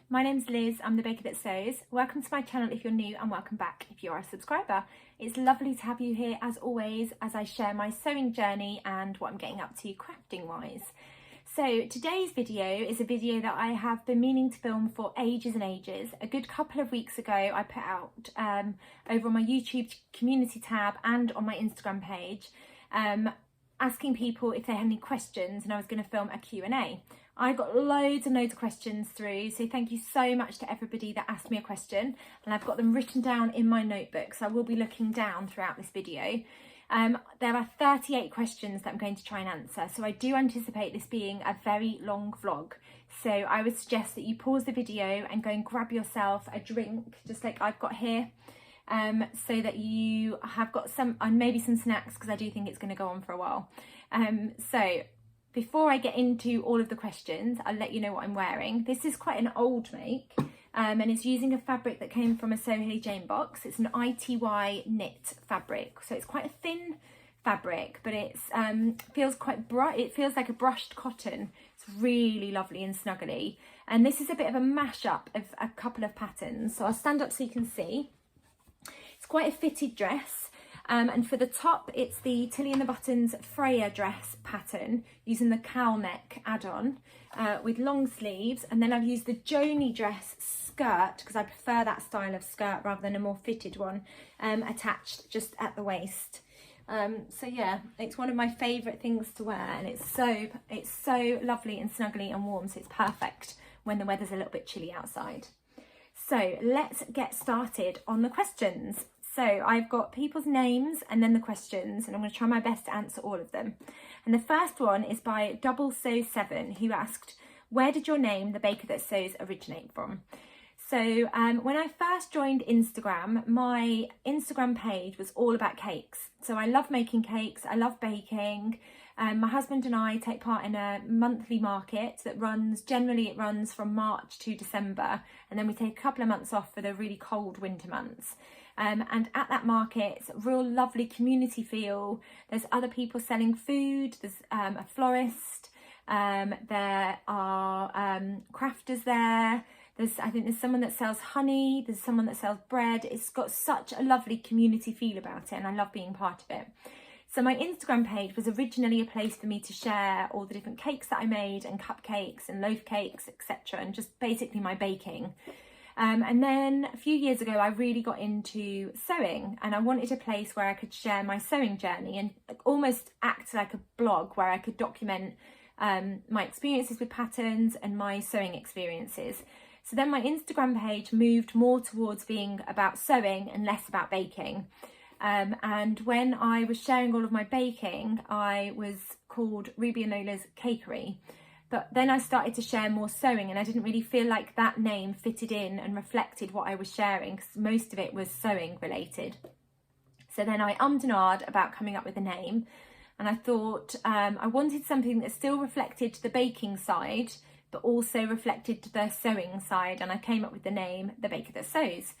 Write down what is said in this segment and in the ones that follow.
My name's Liz, I'm the baker that sews. Welcome to my channel if you're new and welcome back if you're a subscriber. It's lovely to have you here as always as I share my sewing journey and what I'm getting up to crafting wise. So today's video is a video that I have been meaning to film for ages and ages. A good couple of weeks ago I put out over on my YouTube community tab and on my Instagram page asking people if they had any questions, and I was going to film a Q&A. I got loads and loads of questions through, so thank you so much to everybody that asked me a question, and I've got them written down in my notebook, so I will be looking down throughout this video. There are 38 questions that I'm going to try and answer, so I do anticipate this being a very long vlog. So I would suggest that you pause the video and go and grab yourself a drink, just like I've got here, so that you have got some, and maybe some snacks, because I do think it's going to go on for a while. So before I get into all of the questions, I'll let you know what I'm wearing. This is quite an old make, and it's using a fabric that came from a Sew Haley Jane box. It's an ITY knit fabric, so it's quite a thin fabric, but it feels quite bright. It feels like a brushed cotton. It's really lovely and snuggly, and this is a bit of a mashup of a couple of patterns. So I'll stand up so you can see. It's quite a fitted dress, and for the top it's the Tilly and the Buttons Freya dress pattern using the cowl neck add-on with long sleeves, and then I've used the Joni dress skirt because I prefer that style of skirt rather than a more fitted one, attached just at the waist. So yeah, it's one of my favourite things to wear, and it's so lovely and snuggly and warm, so it's perfect when the weather's a little bit chilly outside. So let's get started on the questions. So I've got people's names and then the questions, and I'm going to try my best to answer all of them. And the first one is by Double Sew 7, who asked, where did your name, The Baker That Sews, originate from? So when I first joined Instagram, my Instagram page was all about cakes. So I love making cakes, I love baking. My husband and I take part in a monthly market that generally it runs from March to December, and then we take a couple of months off for the really cold winter months. And at that market, it's a real lovely community feel. There's other people selling food, there's a florist, there are crafters there. I think there's someone that sells honey, there's someone that sells bread. It's got such a lovely community feel about it, and I love being part of it. So my Instagram page was originally a place for me to share all the different cakes that I made, and cupcakes and loaf cakes, etc., and just basically my baking. And then a few years ago, I really got into sewing, and I wanted a place where I could share my sewing journey and almost act like a blog where I could document my experiences with patterns and my sewing experiences. So then my Instagram page moved more towards being about sewing and less about baking. And when I was sharing all of my baking, I was called Ruby and Lola's Cakery. But then I started to share more sewing, and I didn't really feel like that name fitted in and reflected what I was sharing, because most of it was sewing related. So then I ummed and ahed about coming up with a name, and I thought I wanted something that still reflected the baking side, but also reflected the sewing side, and I came up with the name The Baker That Sews.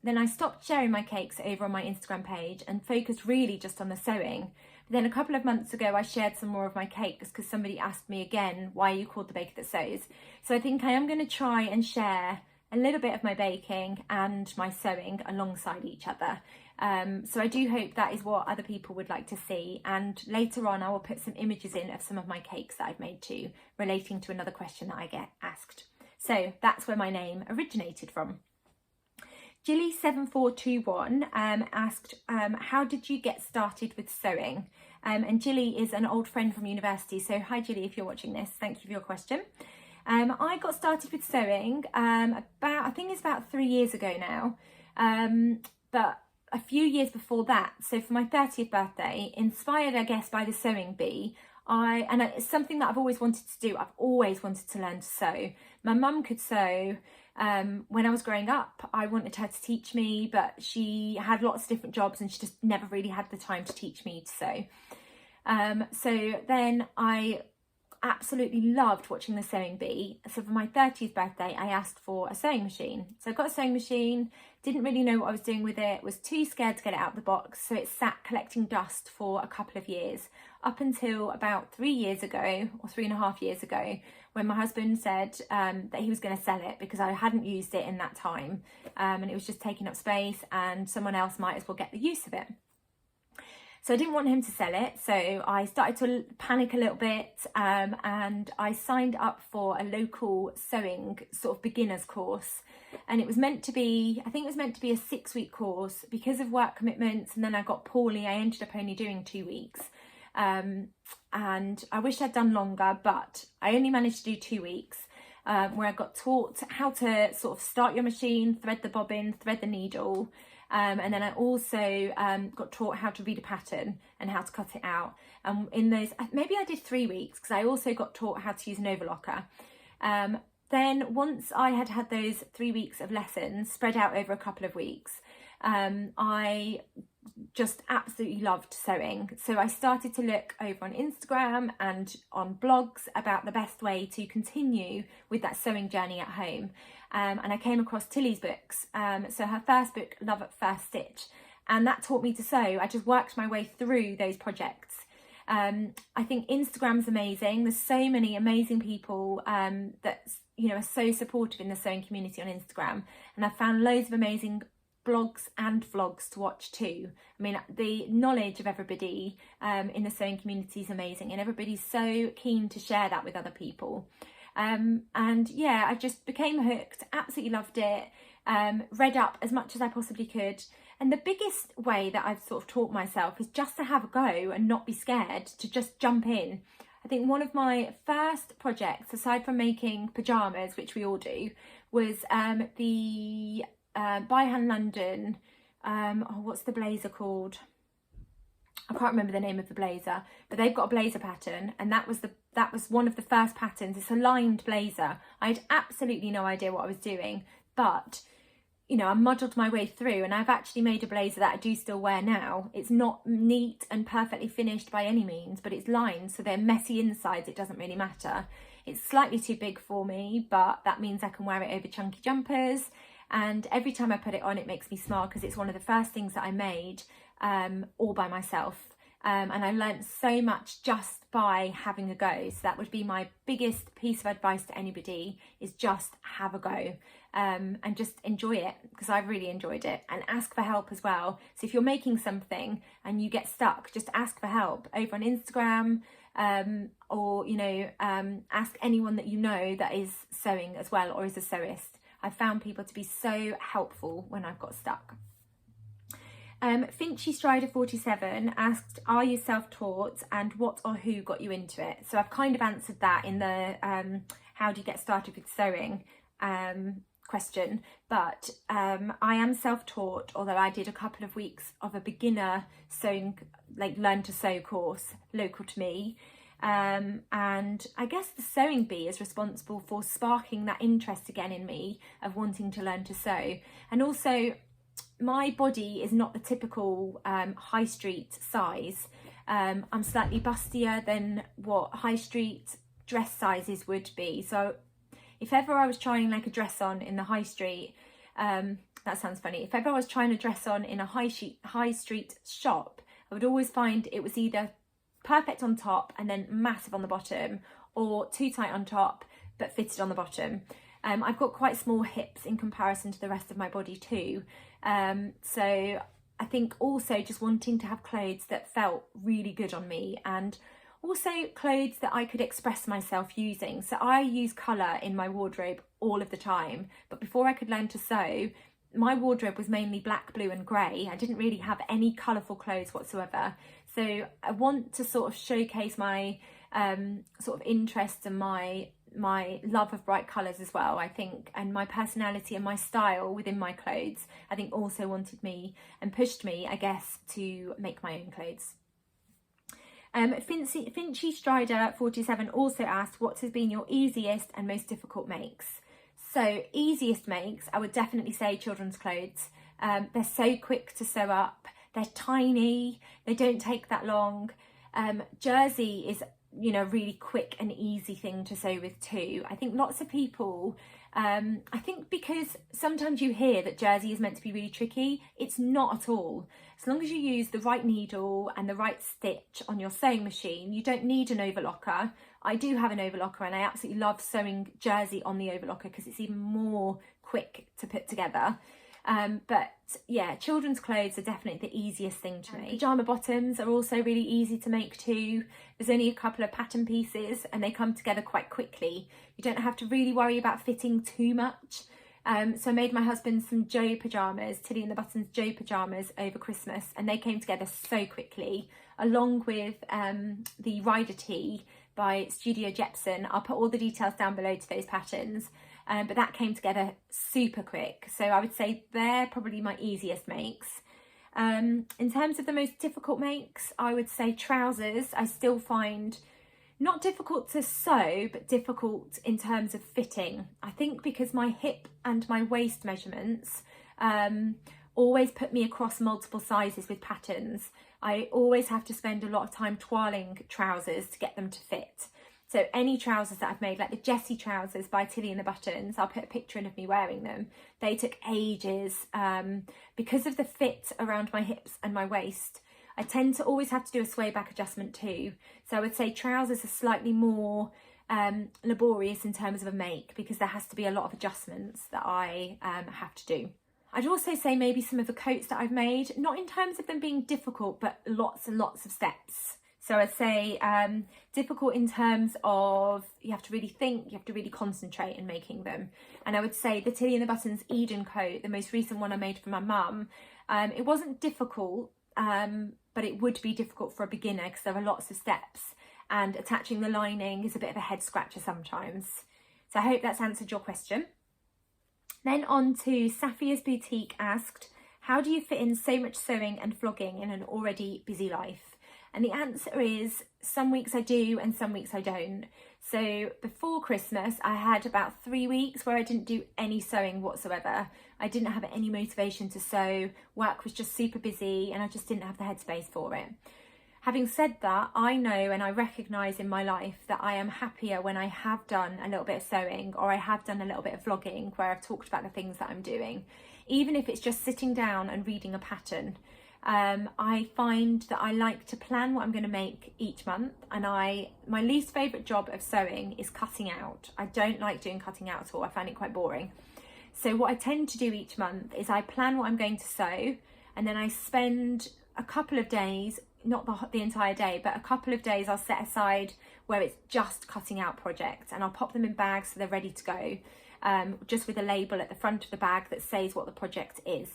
Then I stopped sharing my cakes over on my Instagram page and focused really just on the sewing. But then a couple of months ago, I shared some more of my cakes because somebody asked me again, why are you called The Baker That Sews? So I think I am going to try and share a little bit of my baking and my sewing alongside each other. So I do hope that is what other people would like to see, and later on I will put some images in of some of my cakes that I've made too, relating to another question that I get asked. So that's where my name originated from. Jilly7421 asked, how did you get started with sewing? And Jilly is an old friend from university, so hi Jilly if you're watching this, thank you for your question. I got started with sewing I think it's about 3 years ago now, but a few years before that, so for my 30th birthday, inspired I guess by the sewing bee, it's something that I've always wanted to do. I've always wanted to learn to sew. My mum could sew. When I was growing up, I wanted her to teach me, but she had lots of different jobs and she just never really had the time to teach me to sew. So then I absolutely loved watching the sewing bee. So for my 30th birthday, I asked for a sewing machine. So I got a sewing machine, didn't really know what I was doing with it, was too scared to get it out of the box. So it sat collecting dust for a couple of years, up until about 3 years ago, or 3.5 years ago, when my husband said that he was going to sell it because I hadn't used it in that time, and it was just taking up space and someone else might as well get the use of it. So I didn't want him to sell it, so I started to panic a little bit, and I signed up for a local sewing sort of beginners course, and it was meant to be, I think it was meant to be a 6-week course. Because of work commitments and then I got poorly, I ended up only doing 2 weeks, and I wish I'd done longer, but I only managed to do 2 weeks, where I got taught how to sort of start your machine, thread the bobbin, thread the needle. And then I also got taught how to read a pattern and how to cut it out. In those, maybe I did 3 weeks, because I also got taught how to use an overlocker. Then once I had had those 3 weeks of lessons spread out over a couple of weeks, I just absolutely loved sewing. So I started to look over on Instagram and on blogs about the best way to continue with that sewing journey at home. And I came across Tilly's books. So her first book, Love at First Stitch, and that taught me to sew. I just worked my way through those projects. I think Instagram's amazing. There's so many amazing people that, you know, are so supportive in the sewing community on Instagram, and I've found loads of amazing blogs and vlogs to watch too. I mean, the knowledge of everybody in the sewing community is amazing, and everybody's so keen to share that with other people. And yeah, I just became hooked, absolutely loved it, read up as much as I possibly could. And the biggest way that I've sort of taught myself is just to have a go and not be scared, to just jump in. I think one of my first projects, aside from making pyjamas, which we all do, was the By Hand London, what's the blazer called? I can't remember the name of the blazer, but they've got a blazer pattern, and that was one of the first patterns. It's a lined blazer. I had absolutely no idea what I was doing, but you know, I muddled my way through, and I've actually made a blazer that I do still wear now. It's not neat and perfectly finished by any means, but it's lined, so they're messy insides. It doesn't really matter. It's slightly too big for me, but that means I can wear it over chunky jumpers. And every time I put it on, it makes me smile, because it's one of the first things that I made all by myself. And I learnt so much just by having a go. So that would be my biggest piece of advice to anybody, is just have a go, and just enjoy it, because I've really enjoyed it. And ask for help as well. So if you're making something and you get stuck, just ask for help over on Instagram, or you know, ask anyone that you know that is sewing as well, or is a sewist. I've found people to be so helpful when I've got stuck. Finchy Strider 47 asked, are you self-taught, and what or who got you into it? So I've kind of answered that in the how do you get started with sewing question, but I am self-taught, although I did a couple of weeks of a beginner sewing, like learn to sew course local to me. And I guess the sewing bee is responsible for sparking that interest again in me of wanting to learn to sew. And also, my body is not the typical high street size. I'm slightly bustier than what high street dress sizes would be. So if ever I was trying like a dress on in the high street, that sounds funny. If ever I was trying a dress on in a high street shop, I would always find it was either perfect on top and then massive on the bottom, or too tight on top but fitted on the bottom. I've got quite small hips in comparison to the rest of my body too, so I think also just wanting to have clothes that felt really good on me, and also clothes that I could express myself using. So I use colour in my wardrobe all of the time, but before I could learn to sew, my wardrobe was mainly black, blue and grey. I didn't really have any colourful clothes whatsoever. So I want to sort of showcase my sort of interest and my love of bright colours as well, I think, and my personality and my style within my clothes, I think also wanted me and pushed me, I guess, to make my own clothes. Finchy Strider 47 also asked, what has been your easiest and most difficult makes? So easiest makes, I would definitely say children's clothes. They're so quick to sew up, they're tiny, they don't take that long. Jersey is, you know, really quick and easy thing to sew with too. I think lots of people I think because sometimes you hear that jersey is meant to be really tricky. It's not at all. As long as you use the right needle and the right stitch on your sewing machine, you don't need an overlocker. I do have an overlocker and I absolutely love sewing jersey on the overlocker because it's even more quick to put together. But yeah, children's clothes are definitely the easiest thing to make. Pyjama bottoms are also really easy to make too. There's only a couple of pattern pieces and they come together quite quickly. You don't have to really worry about fitting too much. So I made my husband some Joe pyjamas, Tilly and the Buttons Joe pyjamas over Christmas, and they came together so quickly, along with the Rider Tee by Studio Jepson. I'll put all the details down below to those patterns. But that came together super quick. So I would say they're probably my easiest makes. In terms of the most difficult makes, I would say trousers. I still find not difficult to sew, but difficult in terms of fitting. I think because my hip and my waist measurements always put me across multiple sizes with patterns. I always have to spend a lot of time toiling trousers to get them to fit. So any trousers that I've made, like the Jessie trousers by Tilly and the Buttons, I'll put a picture in of me wearing them. They took ages because of the fit around my hips and my waist. I tend to always have to do a sway back adjustment too. So I would say trousers are slightly more laborious in terms of a make because there has to be a lot of adjustments that I have to do. I'd also say maybe some of the coats that I've made, not in terms of them being difficult, but lots and lots of steps. So I'd say difficult in terms of you have to really think, you have to really concentrate in making them. And I would say the Tilly and the Buttons Eden coat, the most recent one I made for my mum, it wasn't difficult, but it would be difficult for a beginner because there are lots of steps and attaching the lining is a bit of a head scratcher sometimes. So I hope that's answered your question. Then on to Safia's Boutique asked, how do you fit in so much sewing and vlogging in an already busy life? And the answer is some weeks I do and some weeks I don't. So before Christmas, I had about 3 weeks where I didn't do any sewing whatsoever. I didn't have any motivation to sew. Work was just super busy and I just didn't have the headspace for it. Having said that, I know and I recognise in my life that I am happier when I have done a little bit of sewing or I have done a little bit of vlogging where I've talked about the things that I'm doing. Even if it's just sitting down and reading a pattern. I find that I like to plan what I'm going to make each month, and my least favourite job of sewing is cutting out. I don't like doing cutting out at all. I find it quite boring. So what I tend to do each month is I plan what I'm going to sew, and then I spend a couple of days, not the entire day, but a couple of days I'll set aside where it's just cutting out projects, and I'll pop them in bags so they're ready to go, just with a label at the front of the bag that says what the project is.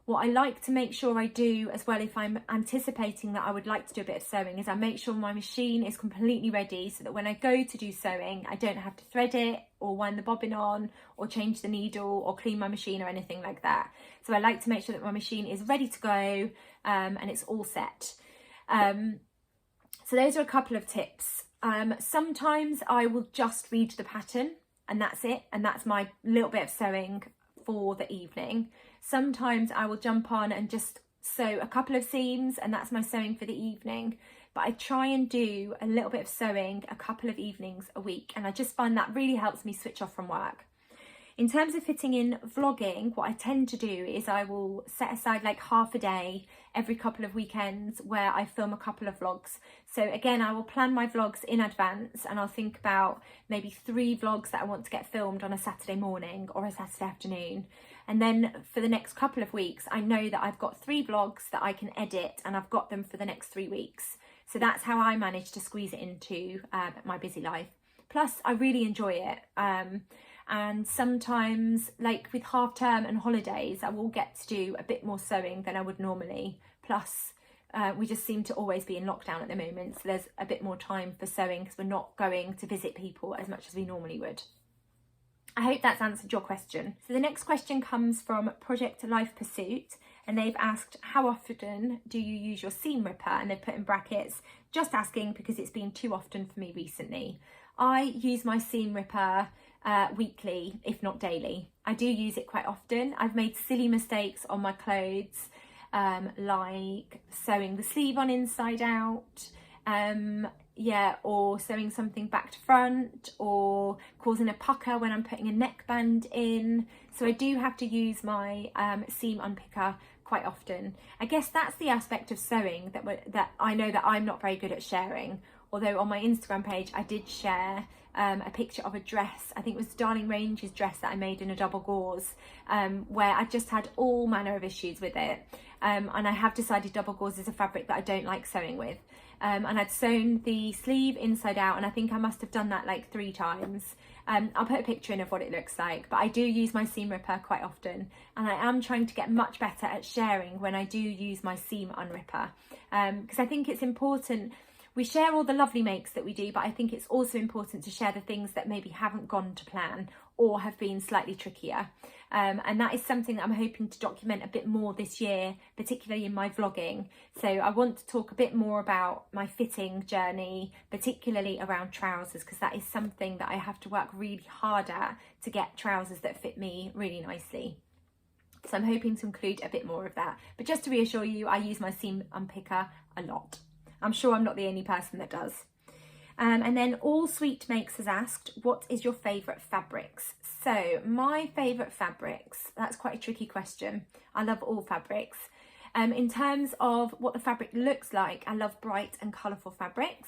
What I like to make sure I do as well, if I'm anticipating that I would like to do a bit of sewing, is I make sure my machine is completely ready so that when I go to do sewing, I don't have to thread it or wind the bobbin on or change the needle or clean my machine or anything like that. So I like to make sure that my machine is ready to go and it's all set. So those are a couple of tips. Sometimes I will just read the pattern and that's it. And that's my little bit of sewing for the evening. Sometimes I will jump on and just sew a couple of seams and that's my sewing for the evening. But I try and do a little bit of sewing a couple of evenings a week, and I just find that really helps me switch off from work. In terms of fitting in vlogging, what I tend to do is I will set aside like half a day every couple of weekends where I film a couple of vlogs. So again, I will plan my vlogs in advance and I'll think about maybe 3 vlogs that I want to get filmed on a Saturday morning or a Saturday afternoon. And then for the next couple of weeks, I know that I've got 3 vlogs that I can edit and I've got them for the next 3 weeks. So that's how I manage to squeeze it into my busy life. Plus, I really enjoy it. And sometimes, like with half term and holidays, I will get to do a bit more sewing than I would normally. Plus, we just seem to always be in lockdown at the moment. So there's a bit more time for sewing because we're not going to visit people as much as we normally would. I hope that's answered your question. So the next question comes from Project Life Pursuit, and they've asked, how often do you use your seam ripper? And they've put in brackets, just asking because it's been too often for me recently. I use my seam ripper weekly, if not daily. I do use it quite often. I've made silly mistakes on my clothes, like sewing the sleeve on inside out. yeah, or sewing something back to front, or causing a pucker when I'm putting a neckband in. So I do have to use my seam unpicker quite often. I guess that's the aspect of sewing that I know that I'm not very good at sharing. Although on my Instagram page I did share a picture of a dress, I think it was Darling Range's dress that I made in a double gauze, where I just had all manner of issues with it. And I have decided double gauze is a fabric that I don't like sewing with. And I'd sewn the sleeve inside out, and I think I must have done that like 3 times. I'll put a picture in of what it looks like, but I do use my seam ripper quite often, and I am trying to get much better at sharing when I do use my seam unripper, because I think it's important. We share all the lovely makes that we do, but I think it's also important to share the things that maybe haven't gone to plan or have been slightly trickier. And that is something that I'm hoping to document a bit more this year, particularly in my vlogging. So I want to talk a bit more about my fitting journey, particularly around trousers, because that is something that I have to work really hard at to get trousers that fit me really nicely. So I'm hoping to include a bit more of that. But just to reassure you, I use my seam unpicker a lot. I'm sure I'm not the only person that does. And then All Sweet Makes has asked, what is your favourite fabrics? So my favourite fabrics, that's quite a tricky question. I love all fabrics. In terms of what the fabric looks like, I love bright and colourful fabrics.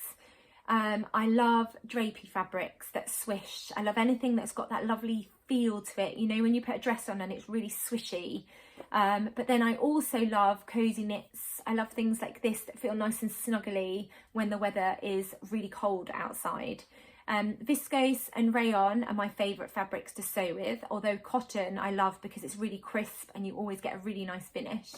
I love drapey fabrics that swish. I love anything that's got that lovely feel to it, you know, when you put a dress on and it's really swishy. But then I also love cosy knits. I love things like this that feel nice and snuggly when the weather is really cold outside. Viscose and rayon are my favourite fabrics to sew with, although cotton I love because it's really crisp and you always get a really nice finish.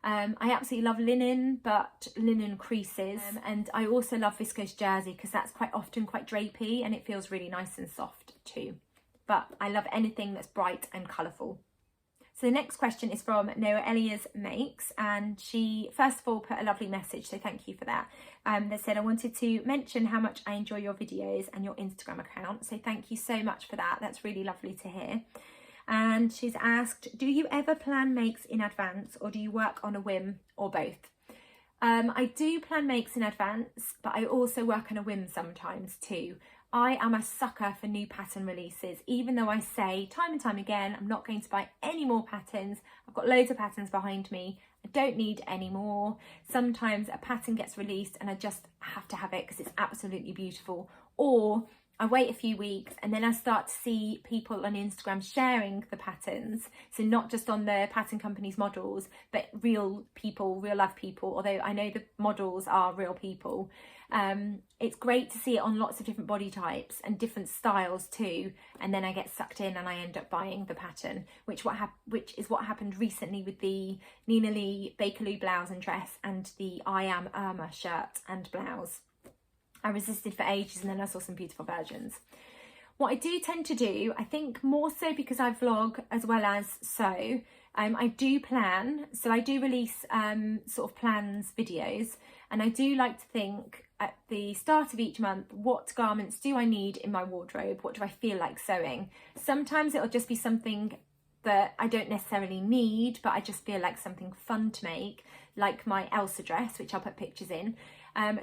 I absolutely love linen, but linen creases, and I also love viscose jersey because that's quite often quite drapey and it feels really nice and soft too. But I love anything that's bright and colourful. So the next question is from Noah Elias Makes, and she first of all put a lovely message, so thank you for that. That said, I wanted to mention how much I enjoy your videos and your Instagram account, so thank you so much for that. That's really lovely to hear. And she's asked, do you ever plan makes in advance, or do you work on a whim, or both? I do plan makes in advance, but I also work on a whim sometimes too. I am a sucker for new pattern releases, even though I say time and time again, I'm not going to buy any more patterns. I've got loads of patterns behind me. I don't need any more. Sometimes a pattern gets released and I just have to have it because it's absolutely beautiful. Or I wait a few weeks and then I start to see people on Instagram sharing the patterns. So not just on the pattern company's models, but real people, real life people, although I know the models are real people. It's great to see it on lots of different body types and different styles too. And then I get sucked in and I end up buying the pattern, which is what happened recently with the Nina Lee Bakerloo blouse and dress and the I Am Irma shirt and blouse. I resisted for ages and then I saw some beautiful versions. What I do tend to do, I think more so because I vlog as well as sew, I do plan. So I do release sort of plans videos, and I do like to think at the start of each month, what garments do I need in my wardrobe? What do I feel like sewing? Sometimes it'll just be something that I don't necessarily need, but I just feel like something fun to make, like my Elsa dress, which I'll put pictures in.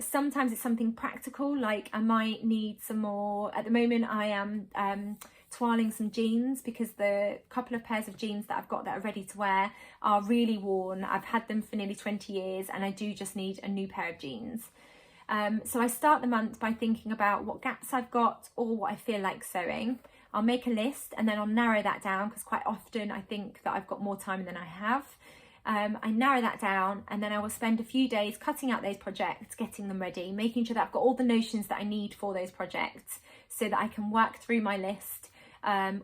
Sometimes it's something practical, like I might need some more. At the moment I am toiling some jeans because the couple of pairs of jeans that I've got that are ready to wear are really worn. I've had them for nearly 20 years and I do just need a new pair of jeans. So I start the month by thinking about what gaps I've got or what I feel like sewing. I'll make a list and then I'll narrow that down because quite often I think that I've got more time than I have. I narrow that down and then I will spend a few days cutting out those projects, getting them ready, making sure that I've got all the notions that I need for those projects so that I can work through my list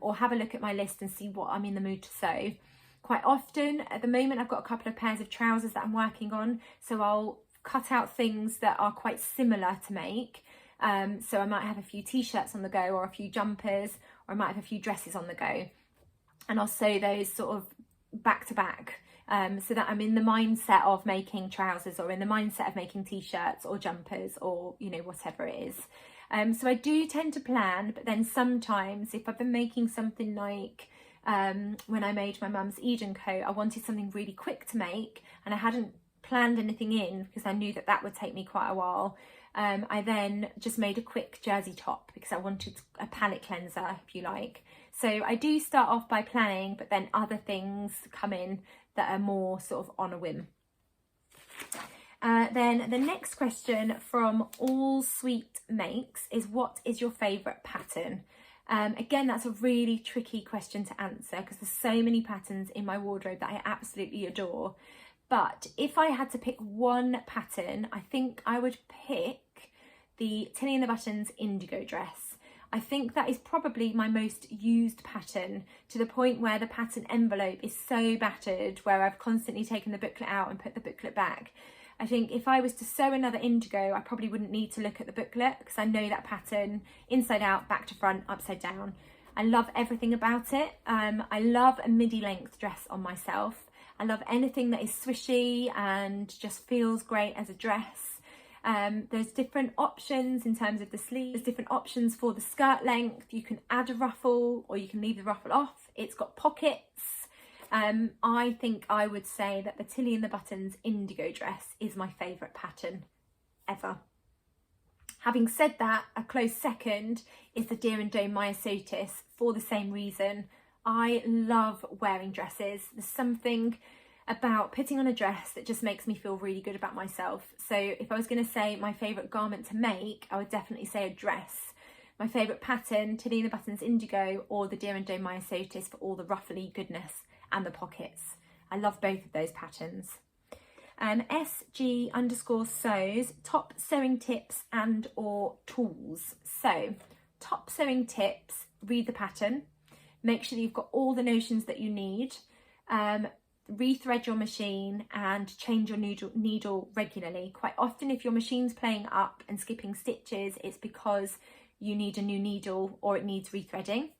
or have a look at my list and see what I'm in the mood to sew. Quite often, at the moment, I've got a couple of pairs of trousers that I'm working on, so I'll cut out things that are quite similar to make. So I might have a few t-shirts on the go or a few jumpers, or I might have a few dresses on the go, and I'll sew those sort of back to back. So that I'm in the mindset of making trousers or in the mindset of making t-shirts or jumpers or, you know, whatever it is. So I do tend to plan, but then sometimes if I've been making something like when I made my mum's Eden coat, I wanted something really quick to make and I hadn't planned anything in because I knew that that would take me quite a while. I then just made a quick jersey top because I wanted a palette cleanser, if you like. So I do start off by planning, but then other things come in that are more sort of on a whim. Then the next question from All Sweet Makes is, what is your favourite pattern? Again, that's a really tricky question to answer because there's so many patterns in my wardrobe that I absolutely adore. But if I had to pick one pattern, I think I would pick the Tilly and the Buttons indigo dress. I think that is probably my most used pattern, to the point where the pattern envelope is so battered, where I've constantly taken the booklet out and put the booklet back. I think if I was to sew another indigo, I probably wouldn't need to look at the booklet because I know that pattern inside out, back to front, upside down. I love everything about it. I love a midi length dress on myself. I love anything that is swishy and just feels great as a dress. There's different options in terms of the sleeves. There's different options for the skirt length. You can add a ruffle or you can leave the ruffle off. It's got pockets. I think I would say that the Tilly and the Buttons indigo dress is my favourite pattern ever. Having said that, a close second is the Deer and Dome Myosotis for the same reason. I love wearing dresses. There's something about putting on a dress that just makes me feel really good about myself. So if I was going to say my favourite garment to make, I would definitely say a dress. My favourite pattern, Tilly and the Buttons indigo, or the Deer and Dome Myosotis for all the ruffly goodness and the pockets. I love both of those patterns. SG_sews, top sewing tips and or tools. So top sewing tips, read the pattern, make sure that you've got all the notions that you need, rethread your machine and change your needle regularly. Quite often if your machine's playing up and skipping stitches, it's because you need a new needle or it needs rethreading.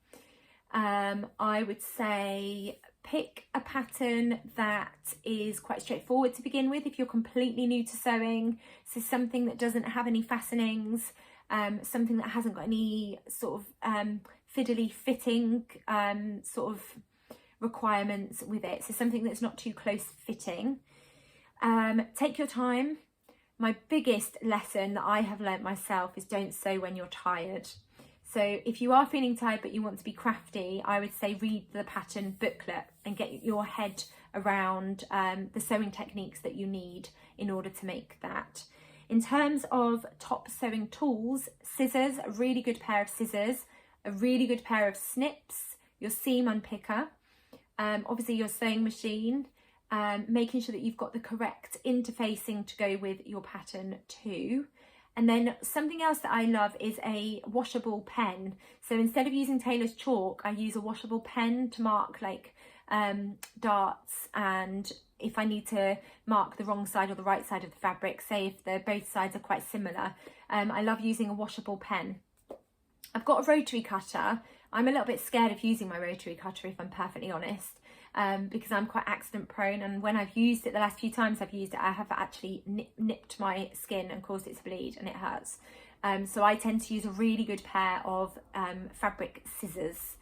I would say pick a pattern that is quite straightforward to begin with if you're completely new to sewing. So something that doesn't have any fastenings, something that hasn't got any sort of fiddly fitting sort of requirements with it. So something that's not too close fitting. Take your time. My biggest lesson that I have learnt myself is don't sew when you're tired. So if you are feeling tired but you want to be crafty, I would say read the pattern booklet and get your head around the sewing techniques that you need in order to make that. In terms of top sewing tools, scissors, a really good pair of scissors, a really good pair of snips, your seam unpicker, obviously your sewing machine, making sure that you've got the correct interfacing to go with your pattern too. And then something else that I love is a washable pen. So instead of using tailor's chalk, I use a washable pen to mark like darts, and if I need to mark the wrong side or the right side of the fabric, say if both sides are quite similar, I love using a washable pen. I've got a rotary cutter. I'm a little bit scared of using my rotary cutter, if I'm perfectly honest, because I'm quite accident prone, and when I've used it, the last few times I've used it, I have actually nipped my skin and caused it to bleed, and it hurts. So I tend to use a really good pair of fabric scissors.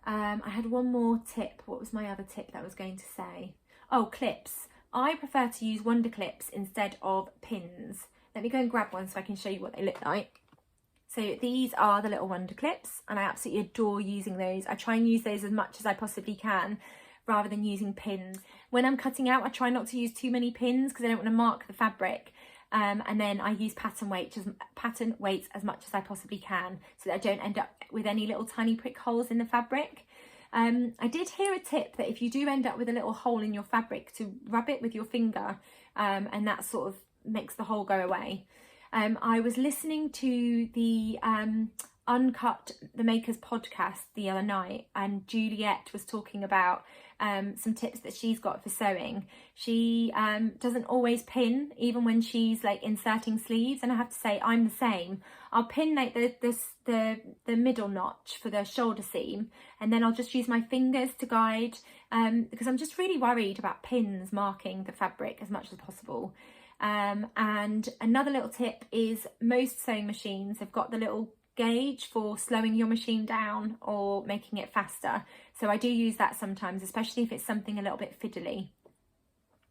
I had one more tip. What was my other tip that I was going to say? Oh, clips. I prefer to use wonder clips instead of pins. Let me go and grab one so I can show you what they look like. So these are the little wonder clips, and I absolutely adore using those. I try and use those as much as I possibly can rather than using pins. When I'm cutting out, I try not to use too many pins because I don't want to mark the fabric. And then I use pattern weights as much as I possibly can so that I don't end up with any little tiny prick holes in the fabric. I did hear a tip that if you do end up with a little hole in your fabric, to rub it with your finger, and that sort of makes the hole go away. I was listening to the Uncut the Makers podcast the other night, and Juliet was talking about some tips that she's got for sewing. She doesn't always pin, even when she's like inserting sleeves, and I have to say I'm the same. I'll pin like the middle notch for the shoulder seam, and then I'll just use my fingers to guide, because I'm just really worried about pins marking the fabric as much as possible. And another little tip is most sewing machines have got the little gauge for slowing your machine down or making it faster, so I do use that sometimes, especially if it's something a little bit fiddly.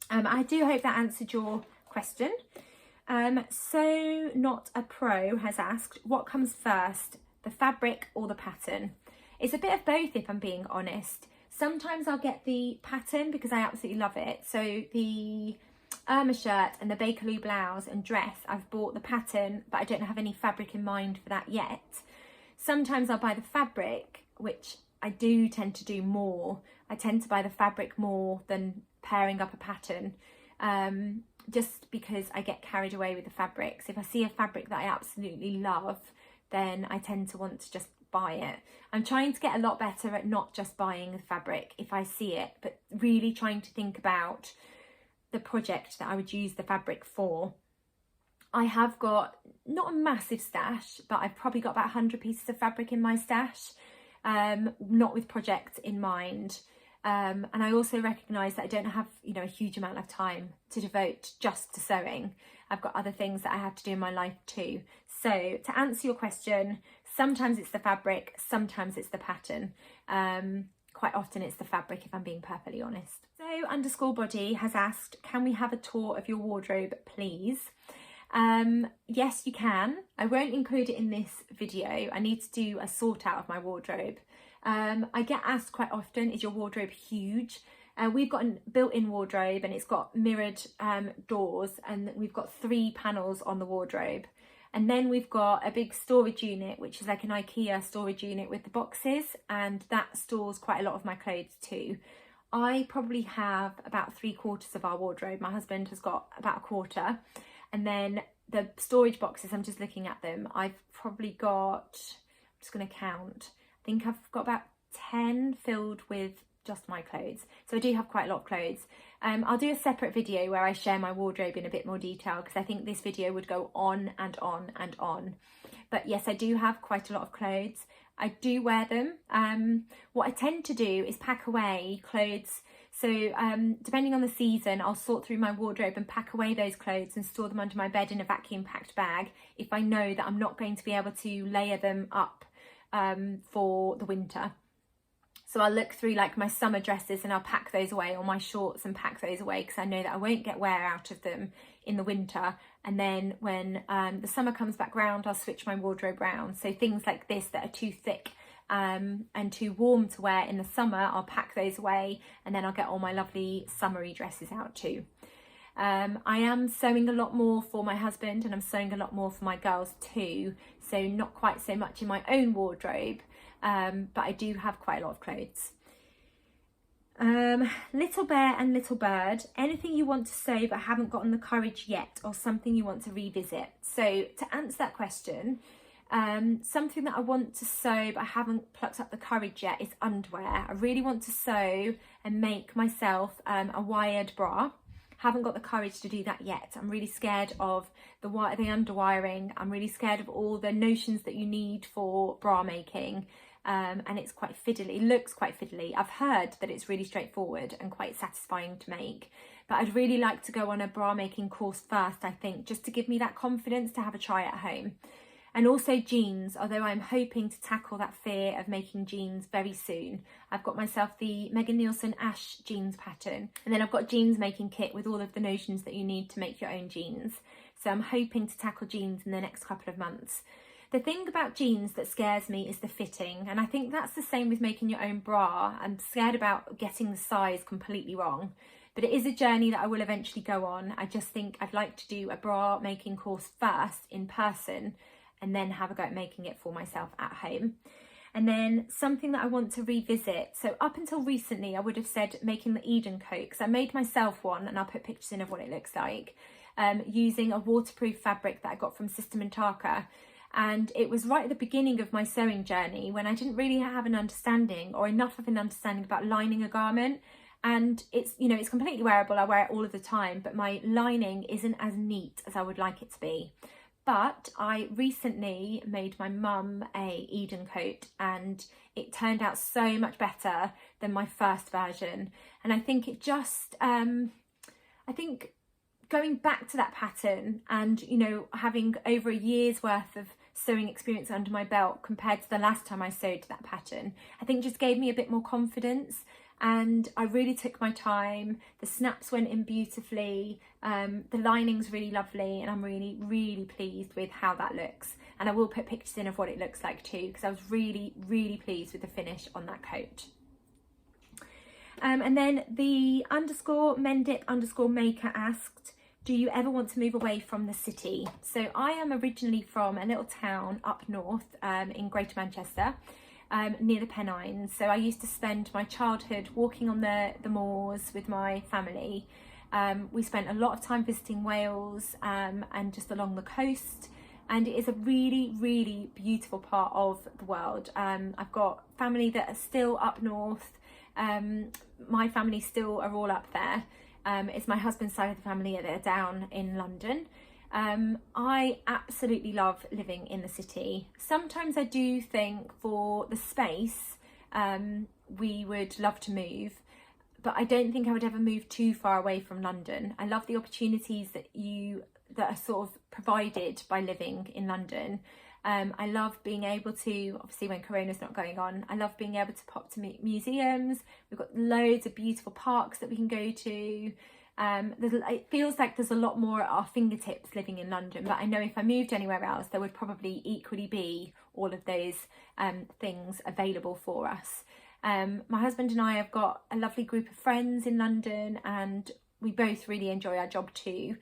I do hope that answered your question. So Not a Pro has asked, what comes first, the fabric or the pattern? It's a bit of both, if I'm being honest. Sometimes I'll get the pattern because I absolutely love it. So the Irma shirt and the Bakerloo blouse and dress, I've bought the pattern, but I don't have any fabric in mind for that yet. Sometimes I'll buy the fabric, which I do tend to do more. I tend to buy the fabric more than pairing up a pattern, just because I get carried away with the fabrics. If I see a fabric that I absolutely love, then I tend to want to just buy it. I'm trying to get a lot better at not just buying the fabric if I see it, but really trying to think about the project that I would use the fabric for. I have got not a massive stash, but I've probably got about 100 pieces of fabric in my stash, not with projects in mind. And I also recognise that I don't have, a huge amount of time to devote just to sewing. I've got other things that I have to do in my life too. So to answer your question, sometimes it's the fabric, sometimes it's the pattern. Quite often it's the fabric, if I'm being perfectly honest. So _body has asked, can we have a tour of your wardrobe, please? Yes, you can. I won't include it in this video. I need to do a sort out of my wardrobe. I get asked quite often, is your wardrobe huge? We've got a built-in wardrobe and it's got mirrored doors, and we've got 3 panels on the wardrobe. And then we've got a big storage unit, which is like an IKEA storage unit with the boxes, and that stores quite a lot of my clothes too. I probably have about 3/4 of our wardrobe. My husband has got about 1/4. And then the storage boxes, I'm just looking at them, I've probably got, I'm just going to count, I think I've got about 10 filled with just my clothes. So I do have quite a lot of clothes. I'll do a separate video where I share my wardrobe in a bit more detail, because I think this video would go on and on and on. But yes, I do have quite a lot of clothes. I do wear them. What I tend to do is pack away clothes. So depending on the season, I'll sort through my wardrobe and pack away those clothes and store them under my bed in a vacuum packed bag if I know that I'm not going to be able to layer them up for the winter. So I'll look through like my summer dresses and I'll pack those away, or my shorts, and pack those away because I know that I won't get wear out of them in the winter. And then when the summer comes back round, I'll switch my wardrobe round. So things like this that are too thick and too warm to wear in the summer, I'll pack those away, and then I'll get all my lovely summery dresses out too. I am sewing a lot more for my husband, and I'm sewing a lot more for my girls too. So not quite so much in my own wardrobe, but I do have quite a lot of clothes. Little Bear and Little Bird, anything you want to sew but haven't gotten the courage yet, or something you want to revisit? So to answer that question, something that I want to sew but I haven't plucked up the courage yet is underwear. I really want to sew and make myself a wired bra. Haven't got the courage to do that yet. I'm really scared of the underwiring. I'm really scared of all the notions that you need for bra making. And it's quite fiddly, it looks quite fiddly. I've heard that it's really straightforward and quite satisfying to make, but I'd really like to go on a bra making course first, I think, just to give me that confidence to have a try at home. And also jeans, although I'm hoping to tackle that fear of making jeans very soon. I've got myself the Megan Nielsen Ash jeans pattern, and then I've got jeans making kit with all of the notions that you need to make your own jeans. So I'm hoping to tackle jeans in the next couple of months. The thing about jeans that scares me is the fitting, and I think that's the same with making your own bra. I'm scared about getting the size completely wrong, but it is a journey that I will eventually go on. I just think I'd like to do a bra making course first in person, and then have a go at making it for myself at home. And then something that I want to revisit, so up until recently I would have said making the Eden coat, because I made myself one, and I'll put pictures in of what it looks like, using a waterproof fabric that I got from Sister Mintaka. And it was right at the beginning of my sewing journey when I didn't really have an understanding, or enough of an understanding, about lining a garment. And it's, it's completely wearable, I wear it all of the time, but my lining isn't as neat as I would like it to be. But I recently made my mum a Eden coat, and it turned out so much better than my first version. And I think it just, I think going back to that pattern and, having over a year's worth of sewing experience under my belt compared to the last time I sewed that pattern, I think just gave me a bit more confidence. and I really took my time. The snaps went in beautifully, the lining's really lovely, and I'm really pleased with how that looks. And I will put pictures in of what it looks like too, because I was really pleased with the finish on that coat. And then the _mendip_maker asked, do you ever want to move away from the city? So I am originally from a little town up north in Greater Manchester, near the Pennines. So I used to spend my childhood walking on the moors with my family. We spent a lot of time visiting Wales and just along the coast, and it is a really beautiful part of the world. I've got family that are still up north. My family still are all up there. It's my husband's side of the family that are down in London. I absolutely love living in the city. Sometimes I do think for the space we would love to move, but I don't think I would ever move too far away from London. I love the opportunities that are sort of provided by living in London. I love being able to, obviously when Corona's not going on, I love being able to pop to museums. We've got loads of beautiful parks that we can go to. It feels like there's a lot more at our fingertips living in London, but I know if I moved anywhere else, there would probably equally be all of those things available for us. My husband and I have got a lovely group of friends in London, and we both really enjoy our job too.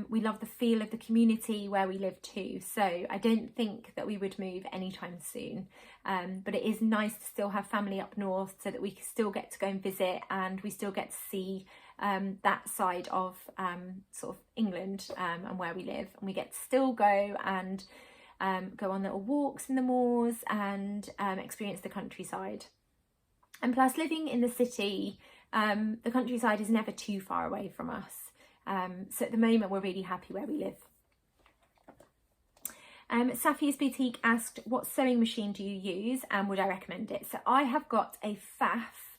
We love the feel of the community where we live too, so I don't think that we would move anytime soon, but it is nice to still have family up north so that we still get to go and visit, and we still get to see that side of sort of England and where we live, and we get to still go and go on little walks in the moors and experience the countryside. And plus, living in the city, the countryside is never too far away from us. So at the moment we're really happy where we live. Safia's Boutique asked, what sewing machine do you use and would I recommend it? So I have got a Pfaff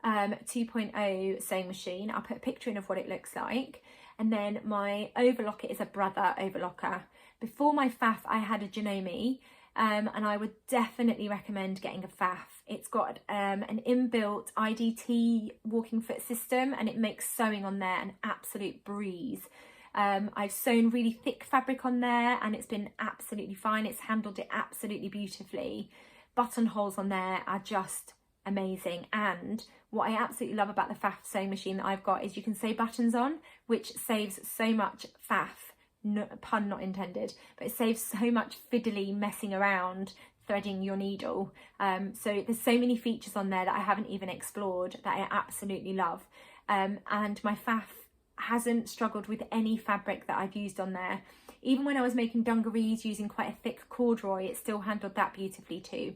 2.0 sewing machine. I'll put a picture in of what it looks like. And then my overlocker is a Brother overlocker. Before my Pfaff I had a Janome, and I would definitely recommend getting a Pfaff. It's got an inbuilt IDT walking foot system, and it makes sewing on there an absolute breeze. I've sewn really thick fabric on there and it's been absolutely fine. It's handled it absolutely beautifully. Buttonholes on there are just amazing, and what I absolutely love about the Pfaff sewing machine that I've got is you can sew buttons on, which saves so much faff. No, pun not intended, but it saves so much fiddly messing around threading your needle. So there's so many features on there that I haven't even explored that I absolutely love. And my Pfaff hasn't struggled with any fabric that I've used on there. Even when I was making dungarees using quite a thick corduroy, it still handled that beautifully too.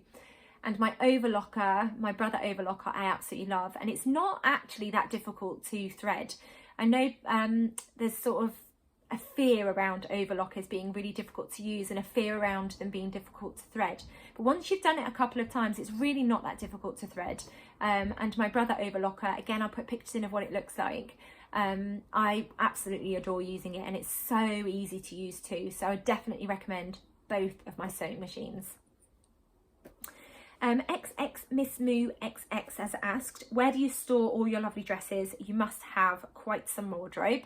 And my overlocker, my Brother overlocker, I absolutely love, and it's not actually that difficult to thread. I know there's sort of a fear around overlockers being really difficult to use and a fear around them being difficult to thread, but once you've done it a couple of times, it's really not that difficult to thread. And my Brother overlocker, again, I'll put pictures in of what it looks like. I absolutely adore using it, and it's so easy to use too, so I definitely recommend both of my sewing machines. XX Miss Moo XX has asked, where do you store all your lovely dresses? You must have quite some wardrobe.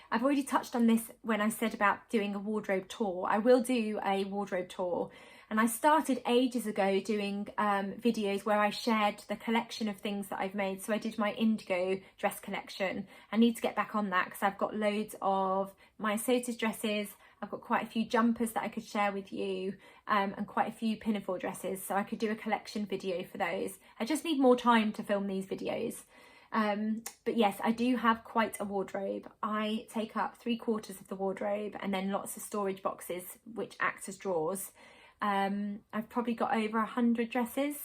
I've already touched on this when I said about doing a wardrobe tour. I will do a wardrobe tour, and I started ages ago doing videos where I shared the collection of things that I've made. So I did my indigo dress collection. I need to get back on that because I've got loads of my Sota's dresses. I've got quite a few jumpers that I could share with you, and quite a few pinafore dresses, so I could do a collection video for those. I just need more time to film these videos. But yes, I do have quite a wardrobe. I take up 3/4 of the wardrobe and then lots of storage boxes which act as drawers. I've probably got over 100 dresses,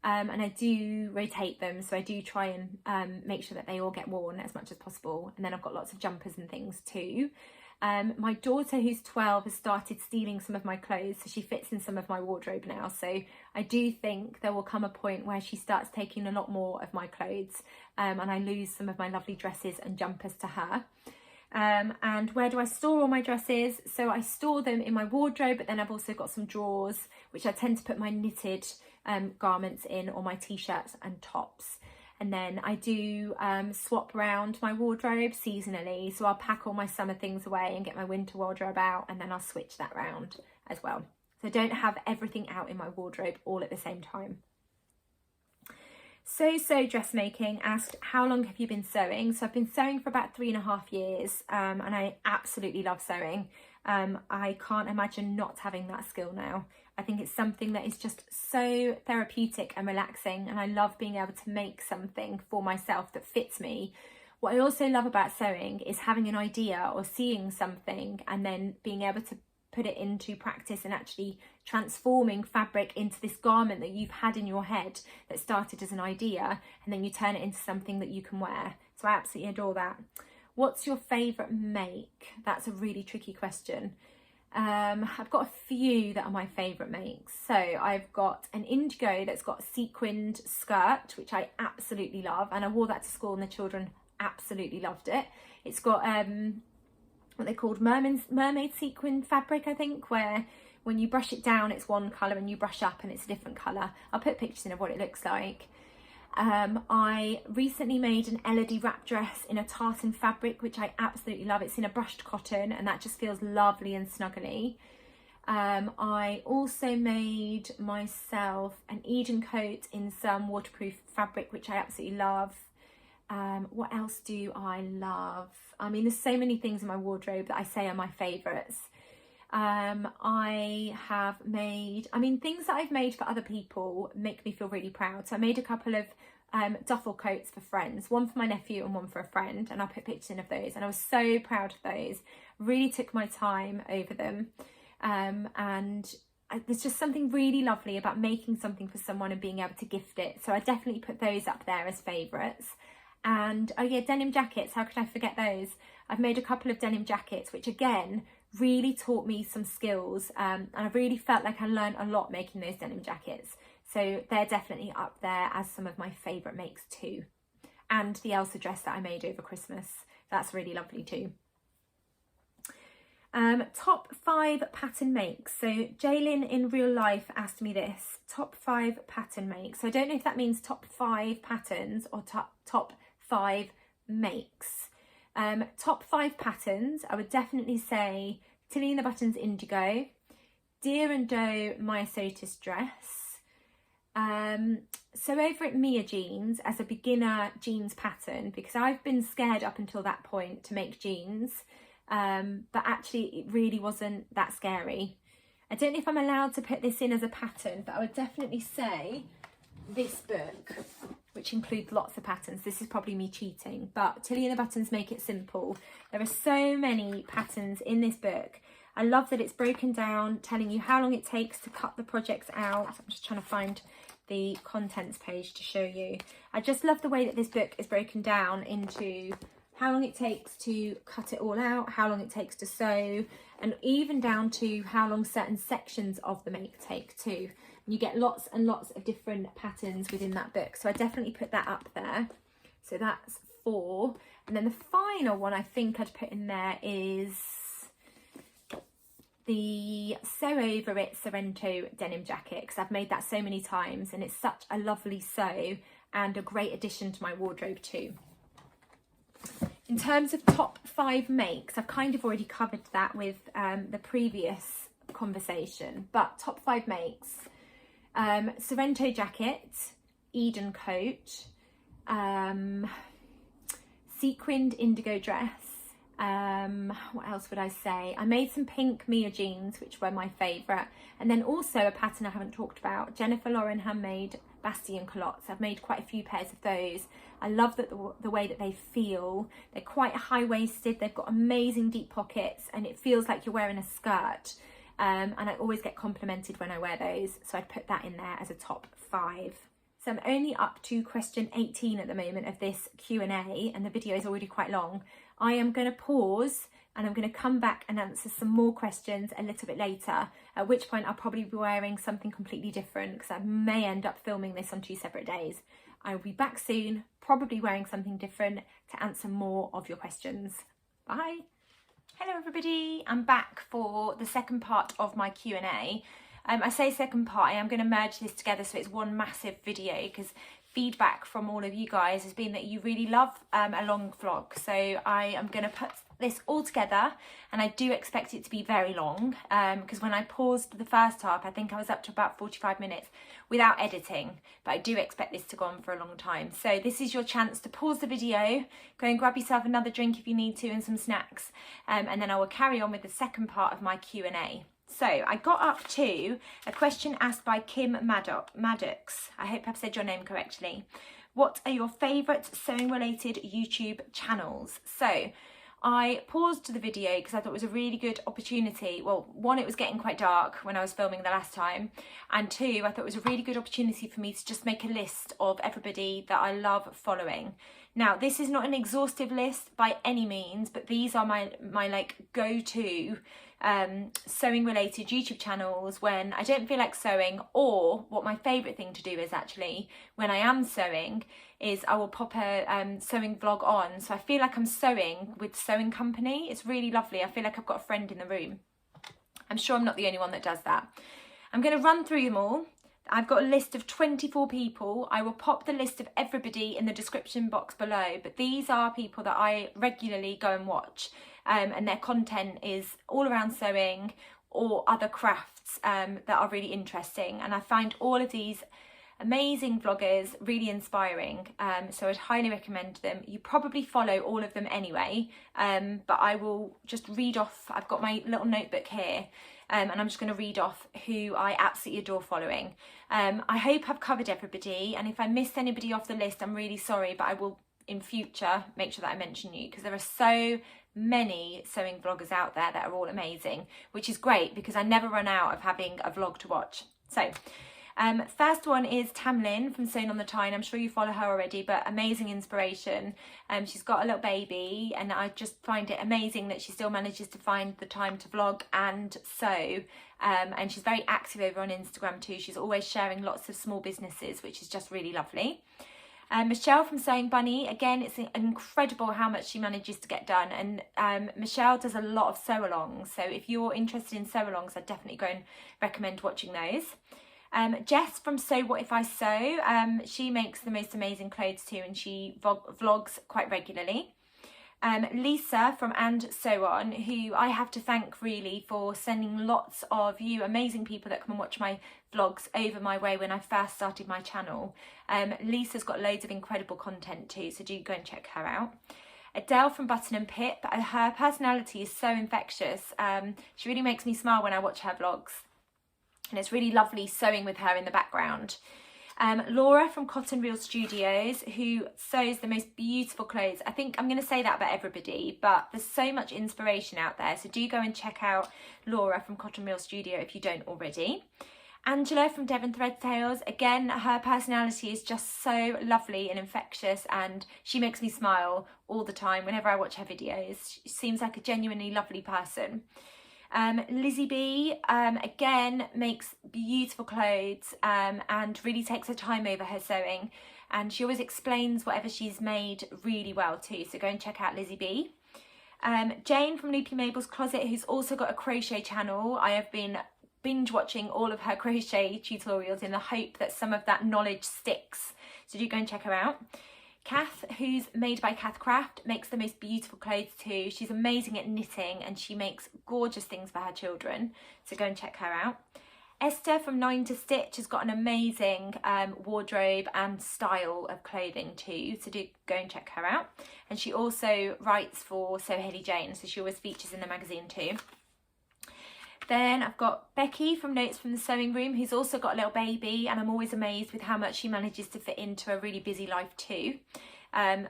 and I do rotate them, so I do try and make sure that they all get worn as much as possible. And then I've got lots of jumpers and things too. My daughter, who's 12, has started stealing some of my clothes, so she fits in some of my wardrobe now. So I do think there will come a point where she starts taking a lot more of my clothes, and I lose some of my lovely dresses and jumpers to her. And where do I store all my dresses? So I store them in my wardrobe, but then I've also got some drawers which I tend to put my knitted garments in, or my t-shirts and tops. And then I do swap around my wardrobe seasonally. So I'll pack all my summer things away and get my winter wardrobe out, and then I'll switch that round as well. So I don't have everything out in my wardrobe all at the same time. So Dressmaking asked, how long have you been sewing? So I've been sewing for about 3.5 years, and I absolutely love sewing. I can't imagine not having that skill now. I think it's something that is just so therapeutic and relaxing, and I love being able to make something for myself that fits me. What I also love about sewing is having an idea or seeing something and then being able to put it into practice and actually transforming fabric into this garment that you've had in your head that started as an idea, and then you turn it into something that you can wear. So I absolutely adore that. What's your favourite make? That's a really tricky question. I've got a few that are my favourite makes. So I've got an indigo that's got a sequined skirt, which I absolutely love, and I wore that to school and the children absolutely loved it. It's got what they called mermaid sequin fabric, I think, where when you brush it down it's one colour and you brush up and it's a different colour. I'll put pictures in of what it looks like. I recently made an Elodie wrap dress in a tartan fabric, which I absolutely love. It's in a brushed cotton and that just feels lovely and snuggly. I also made myself an Eden coat in some waterproof fabric, which I absolutely love. What else do I love? I mean, there's so many things in my wardrobe that I say are my favourites. I have made, things that I've made for other people make me feel really proud. So I made a couple of duffel coats for friends, one for my nephew and one for a friend, and I'll put pictures in of those, and I was so proud of those. Really took my time over them, there's just something really lovely about making something for someone and being able to gift it. So I definitely put those up there as favourites. And oh yeah, denim jackets, how could I forget those? I've made a couple of denim jackets, which again really taught me some skills, and I really felt like I learned a lot making those denim jackets. So they're definitely up there as some of my favourite makes too. And the Elsa dress that I made over Christmas, that's really lovely too. Top 5 pattern makes. So Jaylin in real life asked me this, top 5 pattern makes. So I don't know if that means top 5 patterns or top 5 makes. Top 5 patterns, I would definitely say Tilly and the Buttons Indigo, Deer and Doe Myosotis dress. So over at Mia Jeans as a beginner jeans pattern, because I've been scared up until that point to make jeans, but actually it really wasn't that scary. I don't know if I'm allowed to put this in as a pattern, but I would definitely say this book, which includes lots of patterns. This is probably me cheating, but Tilly and the Buttons Make It Simple. There are so many patterns in this book. I love that it's broken down, telling you how long it takes to cut the projects out. I'm just trying to find the contents page to show you. I just love the way that this book is broken down into how long it takes to cut it all out, how long it takes to sew, and even down to how long certain sections of the make take too. And you get lots and lots of different patterns within that book. So I definitely put that up there. So that's 4. And then the final one I think I'd put in there is the Sew Over It Sorrento denim jacket, because I've made that so many times and it's such a lovely sew and a great addition to my wardrobe too. In terms of top 5 makes, I've kind of already covered that with the previous conversation, but top 5 makes, Sorrento jacket, Eden coat, sequined indigo dress, what else would I say? I made some pink Mia jeans, which were my favourite, and then also a pattern I haven't talked about, Jennifer Lauren handmade Bastion culottes. I've made quite a few pairs of those. I love that the way that they feel. They're quite high-waisted, they've got amazing deep pockets, and it feels like you're wearing a skirt, and I always get complimented when I wear those, so I'd put that in there as a top 5. So I'm only up to question 18 at the moment of this Q&A, and the video is already quite long. I am going to pause and I'm going to come back and answer some more questions a little bit later, at which point I'll probably be wearing something completely different because I may end up filming this on 2 separate days. I will be back soon, probably wearing something different to answer more of your questions. Bye. Hello everybody, I'm back for the second part of my Q&A. I say second part, I am going to merge this together so it's one massive video because feedback from all of you guys has been that you really love a long vlog. So I am going to put this all together, and I do expect it to be very long because when I paused the first half, I think I was up to about 45 minutes without editing, but I do expect this to go on for a long time. So this is your chance to pause the video, go and grab yourself another drink if you need to and some snacks, and then I will carry on with the second part of my Q&A. So I got up to a question asked by Kim Maddox. I hope I've said your name correctly. What are your favourite sewing related YouTube channels? So I paused the video because I thought it was a really good opportunity. Well, one, it was getting quite dark when I was filming the last time, and two, I thought it was a really good opportunity for me to just make a list of everybody that I love following. Now, this is not an exhaustive list by any means, but these are my like go-to sewing related YouTube channels when I don't feel like sewing, or what my favourite thing to do is actually when I am sewing is I will pop a sewing vlog on, so I feel like I'm sewing with Sewing Company. It's really lovely. I feel like I've got a friend in the room. I'm sure I'm not the only one that does that. I'm going to run through them all. I've got a list of 24 people. I will pop the list of everybody in the description box below, but these are people that I regularly go and watch, and their content is all around sewing or other crafts that are really interesting, and I find all of these amazing vloggers really inspiring, so I'd highly recommend them. You probably follow all of them anyway, but I will just read off. I've got my little notebook here, and I'm just going to read off who I absolutely adore following. I hope I've covered everybody, and if I missed anybody off the list, I'm really sorry, but I will in future make sure that I mention you, because there are so many sewing vloggers out there that are all amazing, which is great because I never run out of having a vlog to watch. So first one is Tamlin from Sewn on the Tyne. I'm sure you follow her already, but amazing inspiration. She's got a little baby, and I just find it amazing that she still manages to find the time to vlog and sew. And she's very active over on Instagram too. She's always sharing lots of small businesses, which is just really lovely. Michelle from Sewing Bunny, again, it's incredible how much she manages to get done, and Michelle does a lot of sew-alongs, so if you're interested in sew-alongs, I'd definitely go and recommend watching those. Jess from Sew What If I Sew, she makes the most amazing clothes too, and she vlogs quite regularly. Lisa from And So On, who I have to thank really for sending lots of you amazing people that come and watch my vlogs over my way when I first started my channel. Lisa's got loads of incredible content too, so do go and check her out. Adele from Button and Pip, her personality is so infectious. She really makes me smile when I watch her vlogs, and it's really lovely sewing with her in the background. Laura from Cotton Reel Studios, who sews the most beautiful clothes. I think I'm going to say that about everybody, but there's so much inspiration out there, so do go and check out Laura from Cotton Reel Studio if you don't already. Angela from Devon Thread Tales, again, her personality is just so lovely and infectious, and she makes me smile all the time whenever I watch her videos. She seems like a genuinely lovely person. Lizzie B, again, makes beautiful clothes and really takes her time over her sewing, and she always explains whatever she's made really well too, so go and check out Lizzie B. Jane from Loopy Mabel's Closet, who's also got a crochet channel. I have been binge watching all of her crochet tutorials in the hope that some of that knowledge sticks, so do go and check her out. Kath, who's Made by Kath Craft, makes the most beautiful clothes too. She's amazing at knitting, and she makes gorgeous things for her children, so go and check her out. Esther from 9 to Stitch has got an amazing wardrobe and style of clothing too, so do go and check her out. And she also writes for Sew Haley Jane, so she always features in the magazine too. Then I've got Becky from Notes from the Sewing Room, who's also got a little baby, and I'm always amazed with how much she manages to fit into a really busy life too.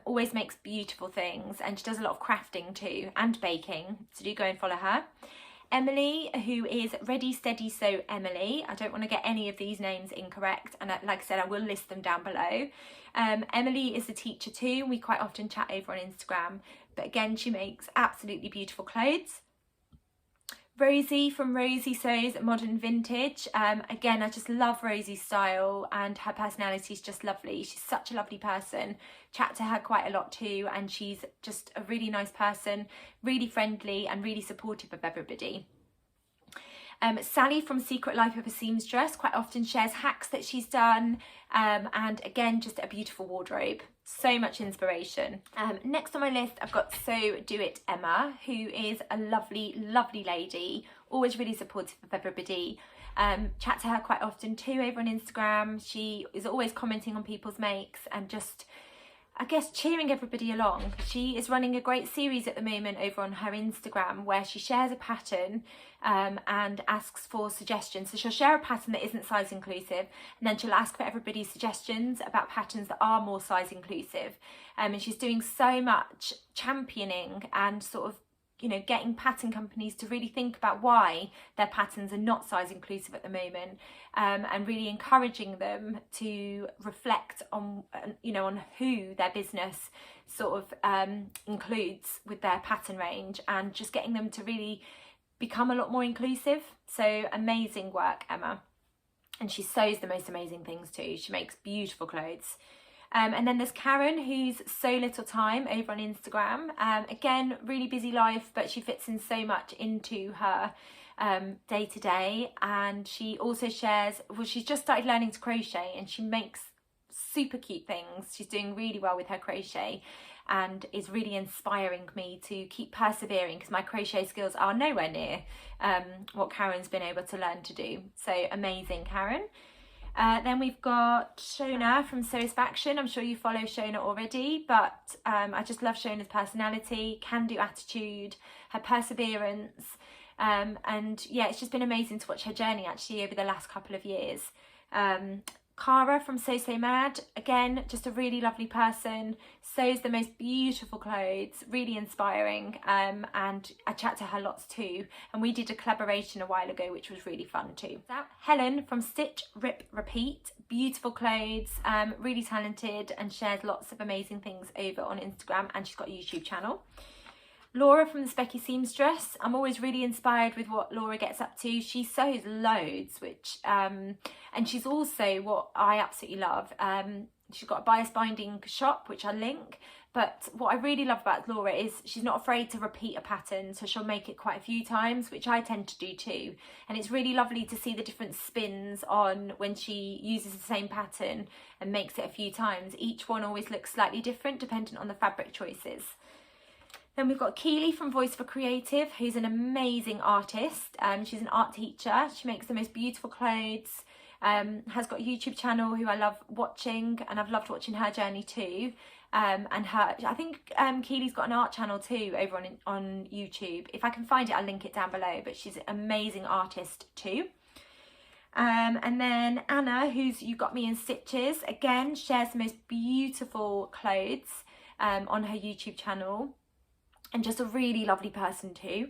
Always makes beautiful things, and she does a lot of crafting too, and baking, so do go and follow her. Emily, who is Ready Steady Sew Emily. I don't want to get any of these names incorrect, and like I said, I will list them down below. Emily is a teacher too, and we quite often chat over on Instagram, but again, she makes absolutely beautiful clothes. Rosie from Rosie Sews Modern Vintage. Again, I just love Rosie's style, and her personality is just lovely. She's such a lovely person. Chat to her quite a lot too, and she's just a really nice person, really friendly and really supportive of everybody. Sally from Secret Life of a Seamstress quite often shares hacks that she's done, and again, just a beautiful wardrobe. So much inspiration. Next on my list, I've got So Do It Emma, who is a lovely, lovely lady, always really supportive of everybody. Chat to her quite often too over on Instagram. She is always commenting on people's makes and just, I guess, cheering everybody along. She is running a great series at the moment over on her Instagram where she shares a pattern and asks for suggestions. So she'll share a pattern that isn't size inclusive, and then she'll ask for everybody's suggestions about patterns that are more size inclusive. And she's doing so much championing and sort of, you know, getting pattern companies to really think about why their patterns are not size inclusive at the moment, and really encouraging them to reflect on, you know, on who their business sort of includes with their pattern range, and just getting them to really become a lot more inclusive. So amazing work, Emma. And she sews the most amazing things too. She makes beautiful clothes. And then there's Karen, who's So Little Time over on Instagram. Again, really busy life, but she fits in so much into her day to day. And she also shares, well, she's just started learning to crochet and she makes super cute things. She's doing really well with her crochet and is really inspiring me to keep persevering, because my crochet skills are nowhere near what Karen's been able to learn to do. So amazing, Karen. Then we've got Shona from Satisfaction. I'm sure you follow Shona already, but I just love Shona's personality, can-do attitude, her perseverance, and yeah, it's just been amazing to watch her journey actually over the last couple of years. Cara from So Mad, again, just a really lovely person, sews the most beautiful clothes, really inspiring, and I chat to her lots too, and we did a collaboration a while ago which was really fun too. Helen from Stitch, Rip, Repeat, beautiful clothes, really talented, and shares lots of amazing things over on Instagram, and she's got a YouTube channel. Laura from the Specky Seamstress. I'm always really inspired with what Laura gets up to. She sews loads, which and she's also, what I absolutely love, she's got a bias binding shop which I'll link, but what I really love about Laura is she's not afraid to repeat a pattern, so she'll make it quite a few times, which I tend to do too, and it's really lovely to see the different spins on when she uses the same pattern and makes it a few times. Each one always looks slightly different depending on the fabric choices. Then we've got Keely from Voice for Creative, who's an amazing artist. She's an art teacher. She makes the most beautiful clothes, has got a YouTube channel who I love watching, and I've loved watching her journey too. And her, I think Keely's got an art channel too over on YouTube. If I can find it, I'll link it down below, but she's an amazing artist too. And then Anna, who's You Got Me in Stitches, again, shares the most beautiful clothes on her YouTube channel. And just a really lovely person too.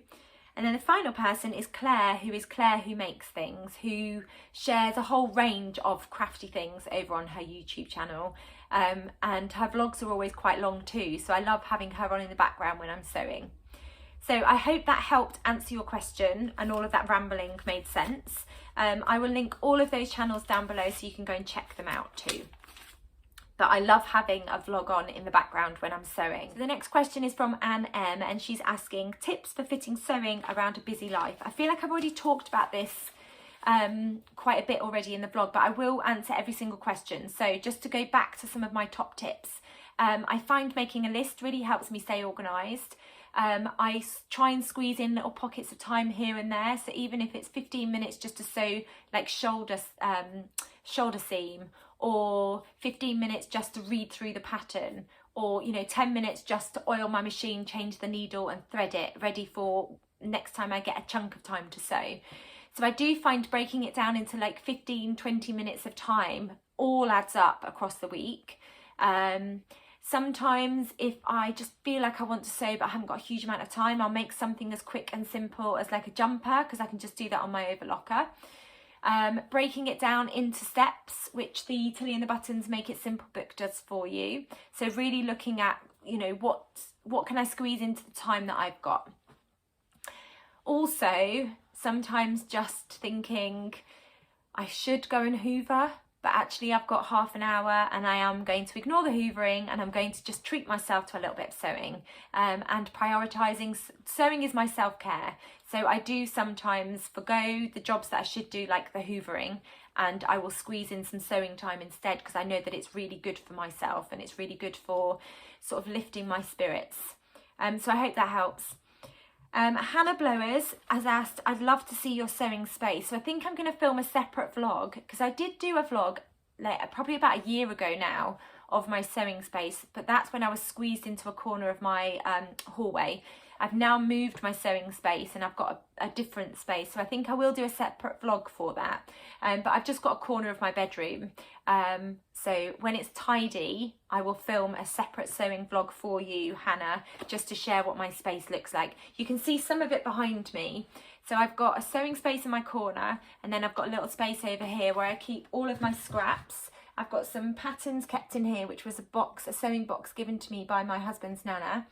And then the final person is Claire, who makes things, who shares a whole range of crafty things over on her YouTube channel. And her vlogs are always quite long too, so I love having her on in the background when I'm sewing. So I hope that helped answer your question and all of that rambling made sense. I will link all of those channels down below so you can go and check them out too. But I love having a vlog on in the background when I'm sewing. So the next question is from Anne M, and she's asking tips for fitting sewing around a busy life. I feel like I've already talked about this quite a bit already in the vlog, but I will answer every single question. So just to go back to some of my top tips, I find making a list really helps me stay organised. I try and squeeze in little pockets of time here and there. So even if it's 15 minutes just to sew like shoulder seam, or 15 minutes just to read through the pattern, or 10 minutes just to oil my machine, change the needle and thread it, ready for next time I get a chunk of time to sew. So I do find breaking it down into like 15-20 minutes of time all adds up across the week. Sometimes if I just feel like I want to sew but I haven't got a huge amount of time, I'll make something as quick and simple as like a jumper, because I can just do that on my overlocker. Breaking it down into steps, which the Tilly and the Buttons Make It Simple book does for you. So really looking at, what can I squeeze into the time that I've got. Also, sometimes just thinking I should go and hoover, but actually I've got half an hour and I am going to ignore the hoovering and I'm going to just treat myself to a little bit of sewing, and prioritising. Sewing is my self-care, so I do sometimes forgo the jobs that I should do, like the hoovering, and I will squeeze in some sewing time instead, because I know that it's really good for myself and it's really good for sort of lifting my spirits. So I hope that helps. Hannah Blowers has asked, I'd love to see your sewing space. So I think I'm going to film a separate vlog, because I did do a vlog like, probably about a year ago now, of my sewing space, but that's when I was squeezed into a corner of my hallway. I've now moved my sewing space and I've got a different space, so I think I will do a separate vlog for that. But I've just got a corner of my bedroom, so when it's tidy I will film a separate sewing vlog for you, Hannah, just to share what my space looks like. You can see some of it behind me. So I've got a sewing space in my corner, and then I've got a little space over here where I keep all of my scraps. I've got some patterns kept in here, which was a sewing box given to me by my husband's nana.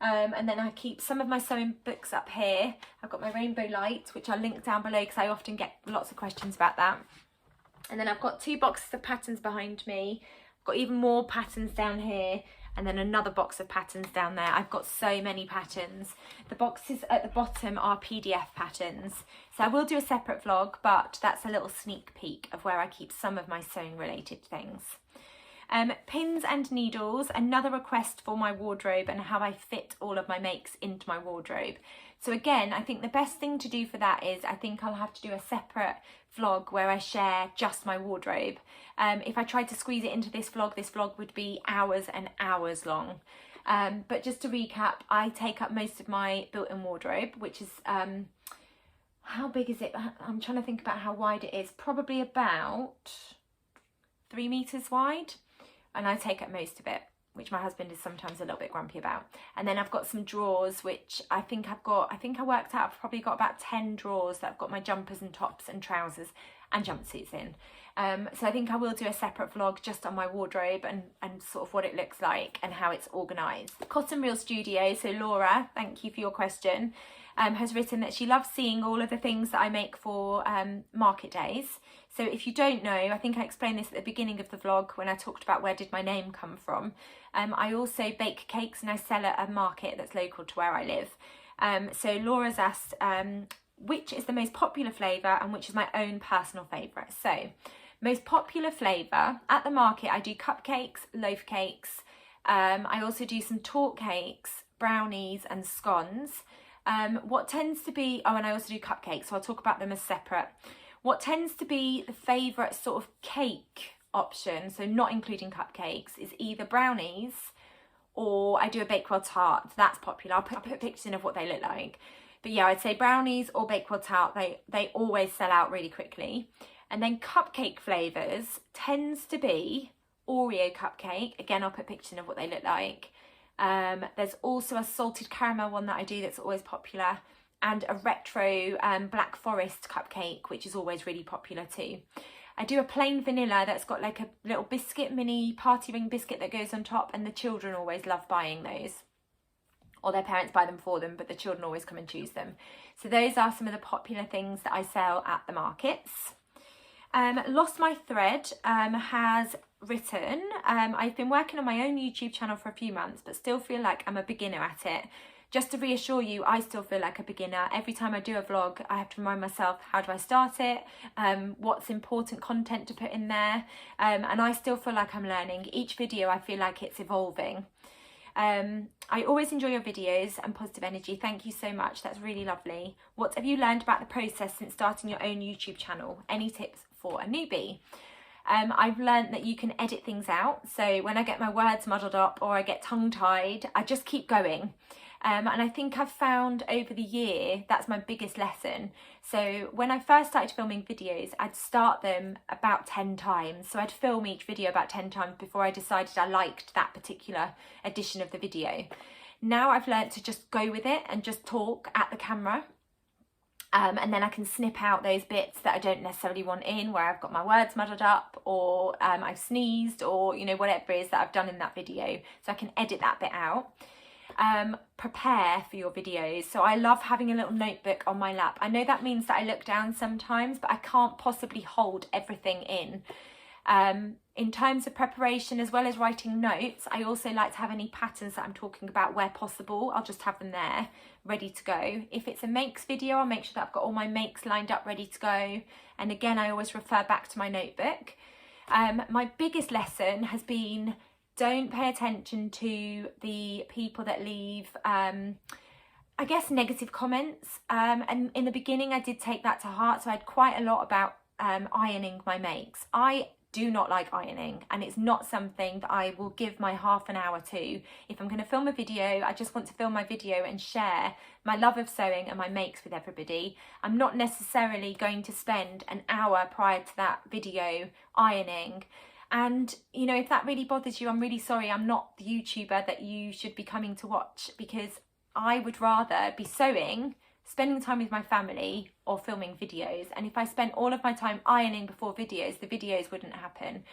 And then I keep some of my sewing books up here. I've got my rainbow light, which I'll link down below because I often get lots of questions about that. And then I've got 2 boxes of patterns behind me. I've got even more patterns down here, and then another box of patterns down there. I've got so many patterns. The boxes at the bottom are PDF patterns. So I will do a separate vlog, but that's a little sneak peek of where I keep some of my sewing related things. Pins and needles, another request for my wardrobe and how I fit all of my makes into my wardrobe. So again, I think the best thing to do for that is, I think I'll have to do a separate vlog where I share just my wardrobe. If I tried to squeeze it into this vlog would be hours and hours long. But just to recap, I take up most of my built-in wardrobe, which is, how big is it? I'm trying to think about how wide it is. Probably about 3 meters wide. And I take up most of it, which my husband is sometimes a little bit grumpy about. And then I've got some drawers, which I think I worked out, I've probably got about 10 drawers that I've got my jumpers and tops and trousers and jumpsuits in. So I think I will do a separate vlog just on my wardrobe and sort of what it looks like and how it's organised. Cotton Reel Studio, so Laura, thank you for your question, has written that she loves seeing all of the things that I make for market days. So if you don't know, I think I explained this at the beginning of the vlog when I talked about where did my name come from. I also bake cakes and I sell at a market that's local to where I live. So Laura's asked which is the most popular flavour and which is my own personal favourite. So most popular flavour at the market, I do cupcakes, loaf cakes. I also do some tort cakes, brownies and scones. What tends to be, and I also do cupcakes, so I'll talk about them as separate. What tends to be the favourite sort of cake option, so not including cupcakes, is either brownies or I do a Bakewell tart. That's popular. I'll put pictures in of what they look like. But yeah, I'd say brownies or Bakewell tart, they always sell out really quickly. And then cupcake flavours tends to be Oreo cupcake. Again, I'll put pictures in of what they look like. There's also a salted caramel one that I do that's always popular, and a retro Black Forest cupcake, which is always really popular too. I do a plain vanilla that's got like a little biscuit, mini party ring biscuit that goes on top, and the children always love buying those. Or their parents buy them for them, but the children always come and choose them. So those are some of the popular things that I sell at the markets. Lost My Thread has written, I've been working on my own YouTube channel for a few months, but still feel like I'm a beginner at it. Just to reassure you, I still feel like a beginner. Every time I do a vlog, I have to remind myself, how do I start it? What's important content to put in there? And I still feel like I'm learning. Each video, I feel like it's evolving. I always enjoy your videos and positive energy. Thank you so much. That's really lovely. What have you learned about the process since starting your own YouTube channel? Any tips for a newbie? I've learned that you can edit things out. So when I get my words muddled up or I get tongue-tied, I just keep going. And I think I've found over the year that's my biggest lesson. So when I first started filming videos, I'd start them about 10 times. So I'd film each video about 10 times before I decided I liked that particular edition of the video. Now I've learned to just go with it and just talk at the camera. And then I can snip out those bits that I don't necessarily want in, where I've got my words muddled up, or I've sneezed, or whatever it is that I've done in that video. So I can edit that bit out. Prepare for your videos. So I love having a little notebook on my lap. I know that means that I look down sometimes, but I can't possibly hold everything in. In terms of preparation, as well as writing notes, I also like to have any patterns that I'm talking about where possible. I'll just have them there ready to go. If it's a makes video, I'll make sure that I've got all my makes lined up ready to go. And again, I always refer back to my notebook. My biggest lesson has been, don't pay attention to the people that leave I guess negative comments, and in the beginning I did take that to heart, so I had quite a lot about ironing my makes. I do not like ironing, and it's not something that I will give my half an hour to. If I'm going to film a video, I just want to film my video and share my love of sewing and my makes with everybody. I'm not necessarily going to spend an hour prior to that video ironing. And, you know, if that really bothers you, I'm really sorry. I'm not the YouTuber that you should be coming to watch, because I would rather be sewing, spending time with my family, or filming videos. And if I spent all of my time ironing before videos, the videos wouldn't happen.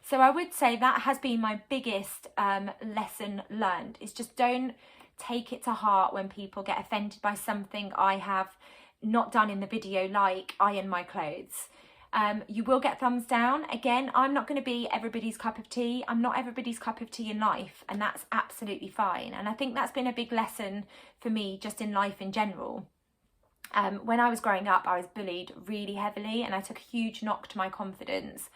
So I would say that has been my biggest lesson learned, is just don't take it to heart when people get offended by something I have not done in the video, like iron my clothes. You will get thumbs down. Again, I'm not going to be everybody's cup of tea. I'm not everybody's cup of tea in life, and that's absolutely fine. And I think that's been a big lesson for me just in life in general. When I was growing up, I was bullied really heavily, and I took a huge knock to my confidence.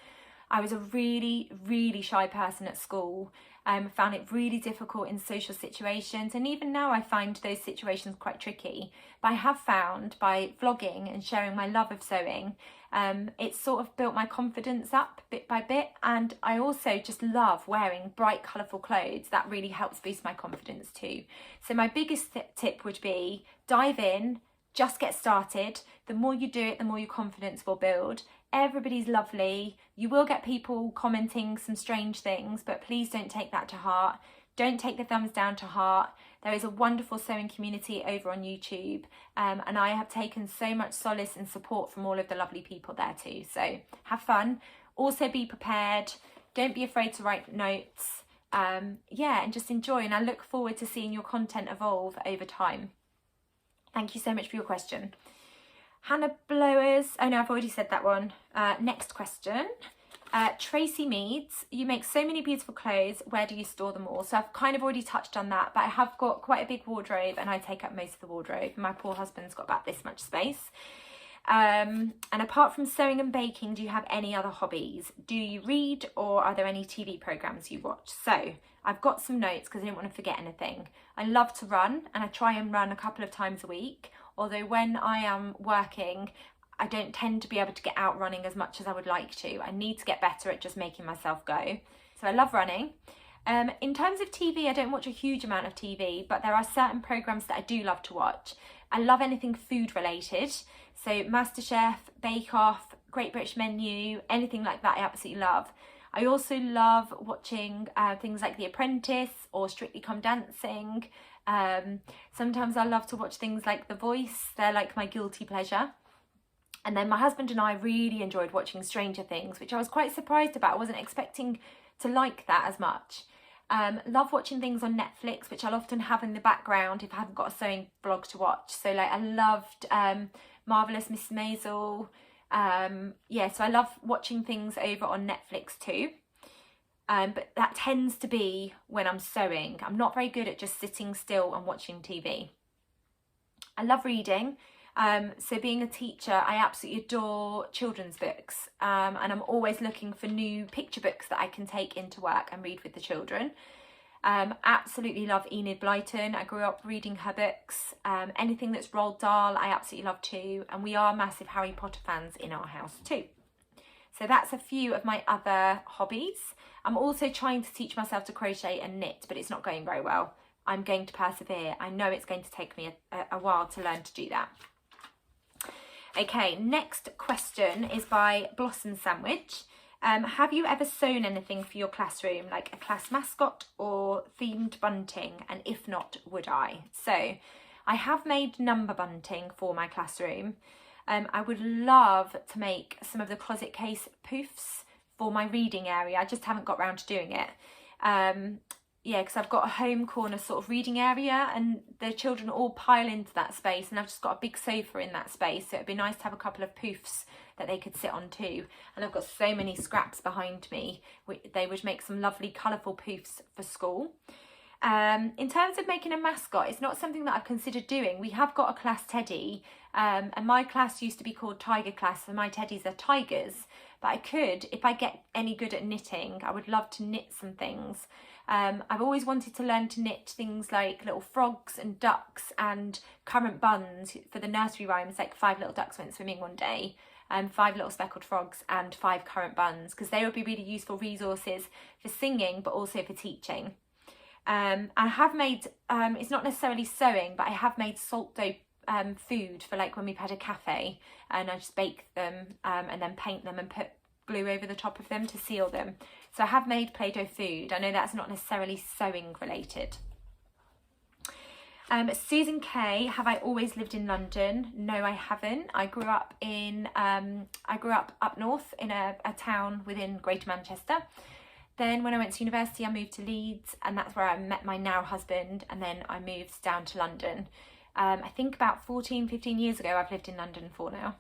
I was a really, really shy person at school. Found it really difficult in social situations, and even now I find those situations quite tricky. But I have found, by vlogging and sharing my love of sewing, it's sort of built my confidence up bit by bit. And I also just love wearing bright, colourful clothes. That really helps boost my confidence too. So my biggest tip would be, dive in, just get started. The more you do it, the more your confidence will build. Everybody's lovely. You will get people commenting some strange things, but please don't take that to heart. Don't take the thumbs down to heart. There is a wonderful sewing community over on YouTube, and I have taken so much solace and support from all of the lovely people there too. So have fun. Also be prepared. Don't be afraid to write notes. Yeah, and just enjoy. And I look forward to seeing your content evolve over time. Thank you so much for your question. Hannah Blowers, oh no, I've already said that one. Next question. Tracy Meads, you make so many beautiful clothes, where do you store them all? So I've kind of already touched on that, but I have got quite a big wardrobe, and I take up most of the wardrobe. My poor husband's got about this much space. And apart from sewing and baking, do you have any other hobbies? Do you read, or are there any TV programs you watch? So I've got some notes because I didn't want to forget anything. I love to run, and I try and run a couple of times a week. Although when I am working, I don't tend to be able to get out running as much as I would like to. I need to get better at just making myself go. So I love running. In terms of TV, I don't watch a huge amount of TV, but there are certain programs that I do love to watch. I love anything food related. So MasterChef, Bake Off, Great British Menu, anything like that I absolutely love. I also love watching things like The Apprentice or Strictly Come Dancing. Sometimes I love to watch things like The Voice. They're like my guilty pleasure. And then my husband and I really enjoyed watching Stranger Things, which I was quite surprised about. I wasn't expecting to like that as much. Love watching things on Netflix, which I'll often have in the background if I haven't got a sewing vlog to watch. So like I loved Marvelous Miss Maisel. Yeah, so I love watching things over on Netflix too. But that tends to be when I'm sewing. I'm not very good at just sitting still and watching TV. I love reading. So being a teacher, I absolutely adore children's books, and I'm always looking for new picture books that I can take into work and read with the children. Absolutely love Enid Blyton. I grew up reading her books. Anything that's Roald Dahl, I absolutely love too. And we are massive Harry Potter fans in our house too. So that's a few of my other hobbies. I'm also trying to teach myself to crochet and knit, but it's not going very well. I'm going to persevere. I know it's going to take me a while to learn to do that. Okay, next question is by Blossom Sandwich. Have you ever sewn anything for your classroom, like a class mascot or themed bunting? And if not, would I? So I have made number bunting for my classroom. I would love to make some of the closet case poofs for my reading area. I just haven't got round to doing it. yeah, because I've got a home corner sort of reading area, and the children all pile into that space, and I've just got a big sofa in that space, so it'd be nice to have a couple of poofs that they could sit on too. And I've got so many scraps behind me, they would make some lovely colourful poofs for school. In terms of making a mascot, it's not something that I've considered doing. We have got a class teddy, and my class used to be called Tiger Class, and my teddies are tigers. But I could, if I get any good at knitting, I would love to knit some things. I've always wanted to learn to knit things like little frogs and ducks and currant buns for the nursery rhymes, like 5 little ducks went swimming one day, 5 little speckled frogs and 5 currant buns, because they would be really useful resources for singing but also for teaching. I have made, it's not necessarily sewing, but I have made salt dough food for like when we've had a cafe, and I just bake them and then paint them and put glue over the top of them to seal them. So I have made Play-Doh food. I know that's not necessarily sewing related. Susan K, have I always lived in London? No, I haven't. I grew up up north in a town within Greater Manchester. Then when I went to university, I moved to Leeds, and that's where I met my now husband, and then I moved down to London. I think about 15 years ago I've lived in London for now.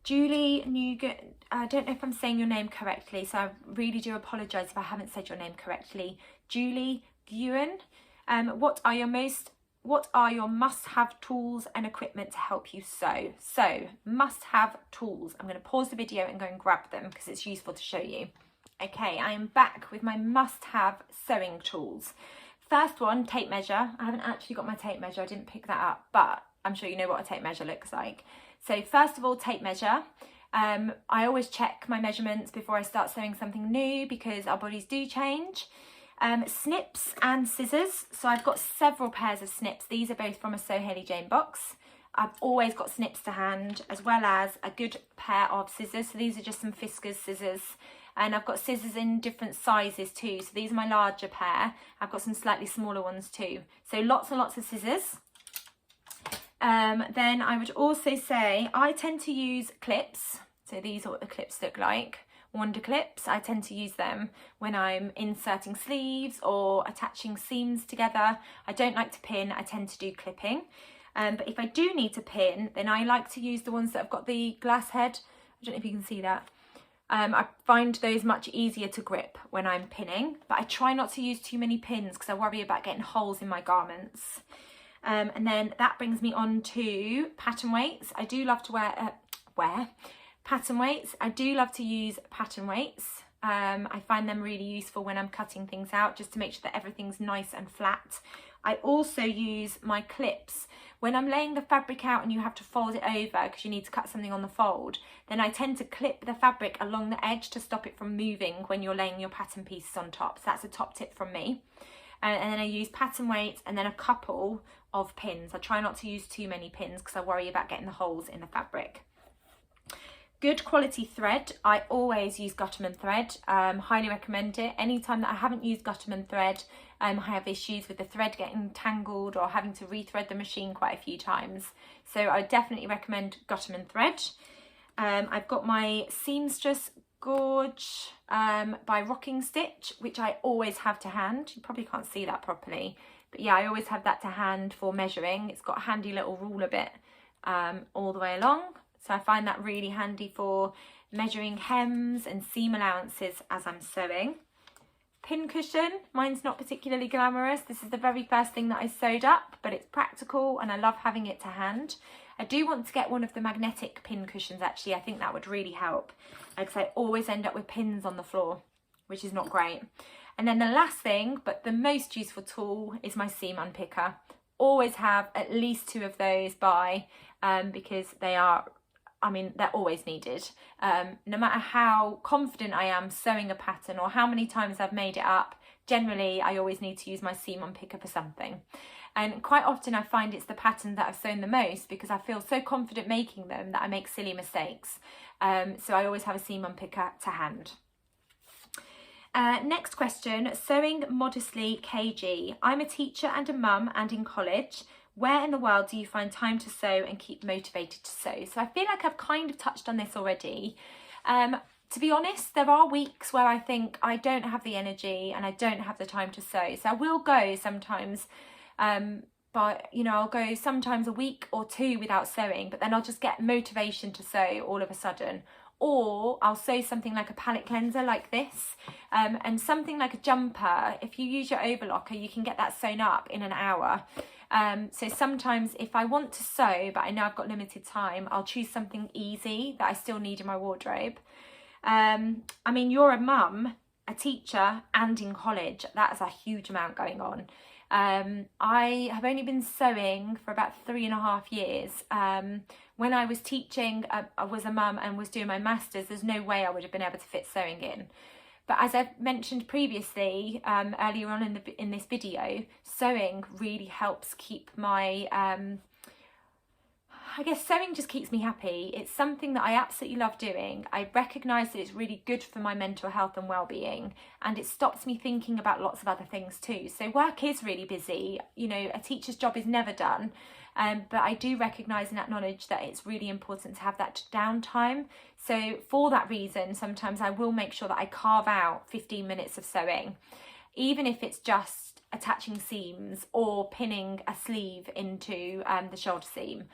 Julie Nugent, I don't know if I'm saying your name correctly, so I really do apologise if I haven't said your name correctly. Julie Guyen, what are your must-have tools and equipment to help you sew? So, must-have tools. I'm going to pause the video and go and grab them because it's useful to show you. Okay, I am back with my must-have sewing tools. First one, tape measure. I haven't actually got my tape measure, I didn't pick that up, but I'm sure you know what a tape measure looks like. So first of all, tape measure. I always check my measurements before I start sewing something new because our bodies do change. Snips and scissors. So I've got several pairs of snips. These are both from a Sew Hayley Jane box. I've always got snips to hand, as well as a good pair of scissors. So these are just some Fiskars scissors. And I've got scissors in different sizes too. So these are my larger pair. I've got some slightly smaller ones too. So lots and lots of scissors. Then I would also say I tend to use clips. So these are what the clips look like. Wonder clips. I tend to use them when I'm inserting sleeves or attaching seams together. I don't like to pin. I tend to do clipping. But if I do need to pin, then I like to use the ones that have got the glass head. I don't know if you can see that. I find those much easier to grip when I'm pinning, but I try not to use too many pins because I worry about getting holes in my garments. And then that brings me on to pattern weights. I do love to wear pattern weights. I do love to use pattern weights. I find them really useful when I'm cutting things out, just to make sure that everything's nice and flat. I also use my clips. When I'm laying the fabric out and you have to fold it over because you need to cut something on the fold, then I tend to clip the fabric along the edge to stop it from moving when you're laying your pattern pieces on top. So that's a top tip from me. And then I use pattern weights and then a couple of pins. I try not to use too many pins because I worry about getting the holes in the fabric. Good quality thread. I always use Gutterman thread. Highly recommend it. Anytime that I haven't used Gutterman thread, I have issues with the thread getting tangled or having to rethread the machine quite a few times. So I would definitely recommend Gutterman thread. I've got my Seamstress Gorge by Rocking Stitch, which I always have to hand. You probably can't see that properly, but yeah, I always have that to hand for measuring. It's got a handy little ruler bit all the way along. So I find that really handy for measuring hems and seam allowances as I'm sewing. Pin cushion, mine's not particularly glamorous. This is the very first thing that I sewed up, but it's practical and I love having it to hand. I do want to get one of the magnetic pin cushions actually. I think that would really help because I always end up with pins on the floor, which is not great. And then the last thing, but the most useful tool, is my seam unpicker. Always have at least 2 of those by because they're always needed. No matter how confident I am sewing a pattern or how many times I've made it up, generally I always need to use my seam unpicker for something. And quite often I find it's the pattern that I've sewn the most because I feel so confident making them that I make silly mistakes. So I always have a seam unpicker to hand. Next question, sewing modestly KG. I'm a teacher and a mum and in college. Where in the world do you find time to sew and keep motivated to sew? So I feel like I've kind of touched on this already. To be honest, there are weeks where I think I don't have the energy and I don't have the time to sew. So I will go sometimes, but you know, I'll go sometimes a week or two without sewing, but then I'll just get motivation to sew all of a sudden. Or I'll sew something like a palette cleanser like this, and something like a jumper. If you use your overlocker, you can get that sewn up in an hour. So sometimes if I want to sew, but I know I've got limited time, I'll choose something easy that I still need in my wardrobe. I mean, you're a mum, a teacher, and in college. That's a huge amount going on. I have only been sewing for about 3.5 years. When I was teaching, I was a mum and was doing my masters, there's no way I would have been able to fit sewing in. But as I've mentioned previously, earlier on in this video, sewing really helps keep my, I guess sewing just keeps me happy. It's something that I absolutely love doing. I recognise that it's really good for my mental health and well-being, and it stops me thinking about lots of other things too. So work is really busy. You know, a teacher's job is never done. But I do recognise and acknowledge that it's really important to have that downtime. So for that reason, sometimes I will make sure that I carve out 15 minutes of sewing, even if it's just attaching seams or pinning a sleeve into the shoulder seam.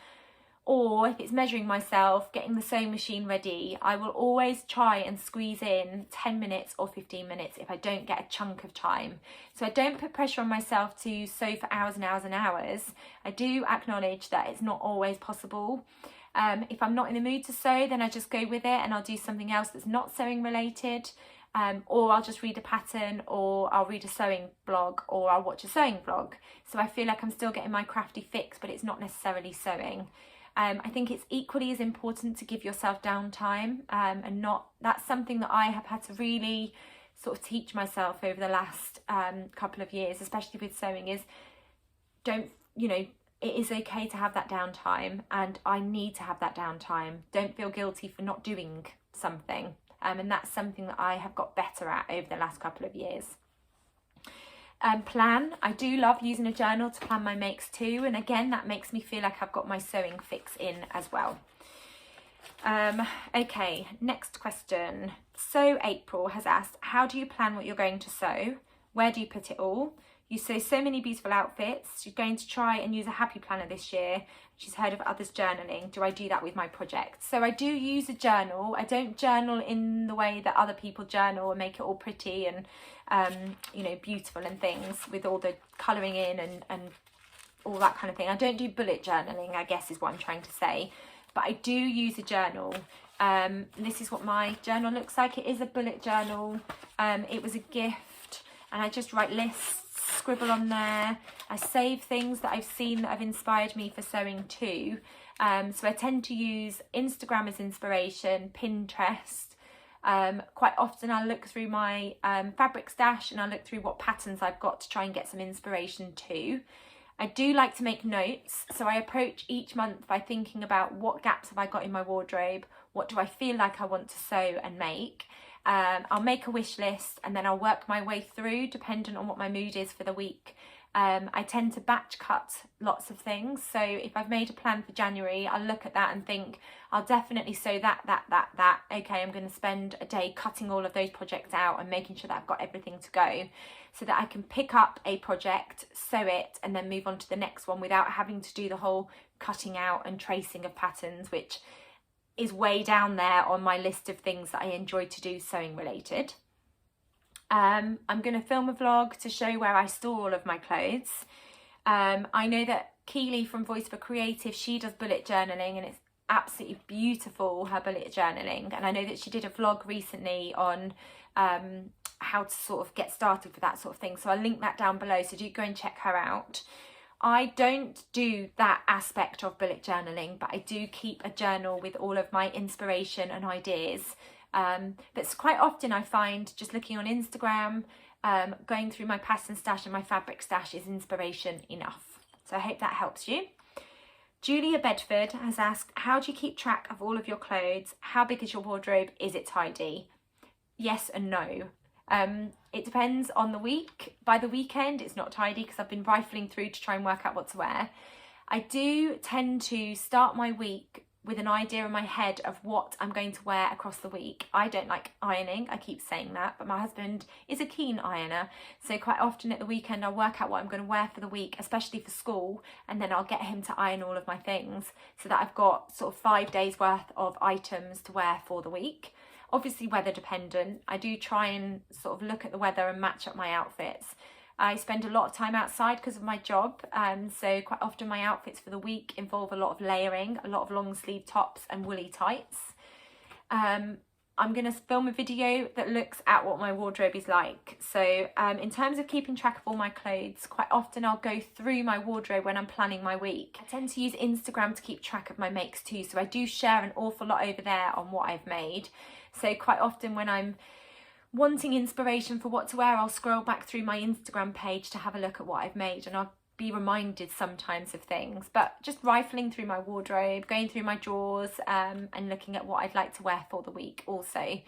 Or if it's measuring myself, getting the sewing machine ready, I will always try and squeeze in 10 minutes or 15 minutes if I don't get a chunk of time. So I don't put pressure on myself to sew for hours and hours and hours. I do acknowledge that it's not always possible. If I'm not in the mood to sew, then I just go with it and I'll do something else that's not sewing related. Or I'll just read a pattern, or I'll read a sewing blog, or I'll watch a sewing vlog. So I feel like I'm still getting my crafty fix, but it's not necessarily sewing. I think it's equally as important to give yourself downtime, and not, that's something that I have had to really sort of teach myself over the last couple of years, especially with sewing, is don't, you know, it is okay to have that downtime, and I need to have that downtime. Don't feel guilty for not doing something, and that's something that I have got better at over the last couple of years. Plan. I do love using a journal to plan my makes too, and again that makes me feel like I've got my sewing fix in as well. Okay, next question. So April has asked, how do you plan what you're going to sew? Where do you put it all? You sew so many beautiful outfits. She's going to try and use a happy planner this year. She's heard of others journaling. Do I do that with my project? So I do use a journal. I don't journal in the way that other people journal and make it all pretty and you know, beautiful and things with all the colouring in and all that kind of thing. I don't do bullet journaling, I guess is what I'm trying to say. But I do use a journal. This is what my journal looks like. It is a bullet journal. It was a gift, and I just write lists, scribble on there. I save things that I've seen that have inspired me for sewing too. So I tend to use Instagram as inspiration, Pinterest. Quite often I'll look through my fabric stash and I'll look through what patterns I've got to try and get some inspiration too. I do like to make notes, so I approach each month by thinking about what gaps have I got in my wardrobe, what do I feel like I want to sew and make. I'll make a wish list and then I'll work my way through depending on what my mood is for the week. I tend to batch cut lots of things, so if I've made a plan for January, I'll look at that and think I'll definitely sew that. Okay, I'm going to spend a day cutting all of those projects out and making sure that I've got everything to go, so that I can pick up a project, sew it, and then move on to the next one without having to do the whole cutting out and tracing of patterns, which is way down there on my list of things that I enjoy to do sewing related. I'm going to film a vlog to show where I store all of my clothes. I know that Keely from Voice for Creative, she does bullet journaling and it's absolutely beautiful, her bullet journaling. And I know that she did a vlog recently on how to sort of get started with that sort of thing. So I'll link that down below, so do go and check her out. I don't do that aspect of bullet journaling, but I do keep a journal with all of my inspiration and ideas. But quite often I find just looking on Instagram, going through my pattern stash and my fabric stash is inspiration enough. So I hope that helps you. Julia Bedford has asked, how do you keep track of all of your clothes? How big is your wardrobe? Is it tidy? Yes and no. It depends on the week. By the weekend, it's not tidy because I've been rifling through to try and work out what to wear. I do tend to start my week with an idea in my head of what I'm going to wear across the week. I don't like ironing, I keep saying that, but my husband is a keen ironer. So quite often at the weekend I'll work out what I'm going to wear for the week, especially for school, and then I'll get him to iron all of my things so that I've got sort of 5 days worth of items to wear for the week. Obviously weather dependent. I do try and sort of look at the weather and match up my outfits. I spend a lot of time outside because of my job, so quite often my outfits for the week involve a lot of layering, a lot of long sleeve tops and woolly tights. I'm going to film a video that looks at what my wardrobe is like. So in terms of keeping track of all my clothes, quite often I'll go through my wardrobe when I'm planning my week. I tend to use Instagram to keep track of my makes too, so I do share an awful lot over there on what I've made. So quite often when I'm wanting inspiration for what to wear, I'll scroll back through my Instagram page to have a look at what I've made, and I'll be reminded sometimes of things. But just rifling through my wardrobe, going through my drawers, and looking at what I'd like to wear for the week also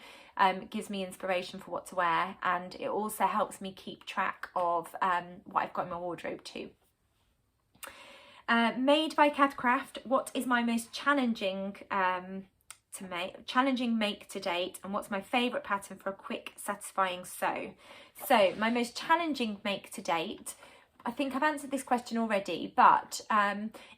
gives me inspiration for what to wear, and it also helps me keep track of what I've got in my wardrobe too. Made by Cadcraft, what is my most challenging make to date, and what's my favourite pattern for a quick satisfying sew? So my most challenging make to date, I think I've answered this question already, but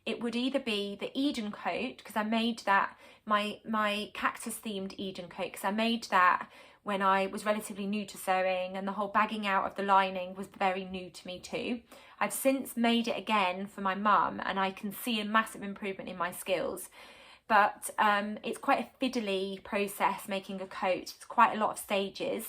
it would either be the Eden coat, because I made that, my cactus themed Eden coat, because I made that when I was relatively new to sewing, and the whole bagging out of the lining was very new to me too. I've since made it again for my mum, and I can see a massive improvement in my skills. But it's quite a fiddly process making a coat. It's quite a lot of stages.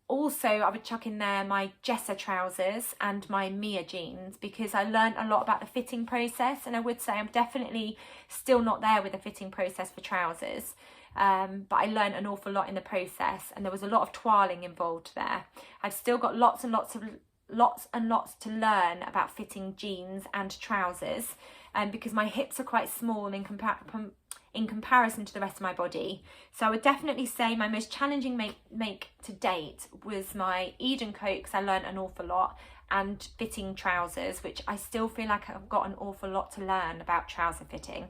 Also, I would chuck in there my Jessa trousers and my Mia jeans, because I learned a lot about the fitting process, and I would say I'm definitely still not there with the fitting process for trousers. But I learned an awful lot in the process, and there was a lot of toiling involved there. I've still got lots and lots to learn about fitting jeans and trousers. Because my hips are quite small in comparison to the rest of my body. So I would definitely say my most challenging make to date was my Eden coat, because I learned an awful lot, and fitting trousers, which I still feel like I've got an awful lot to learn about trouser fitting.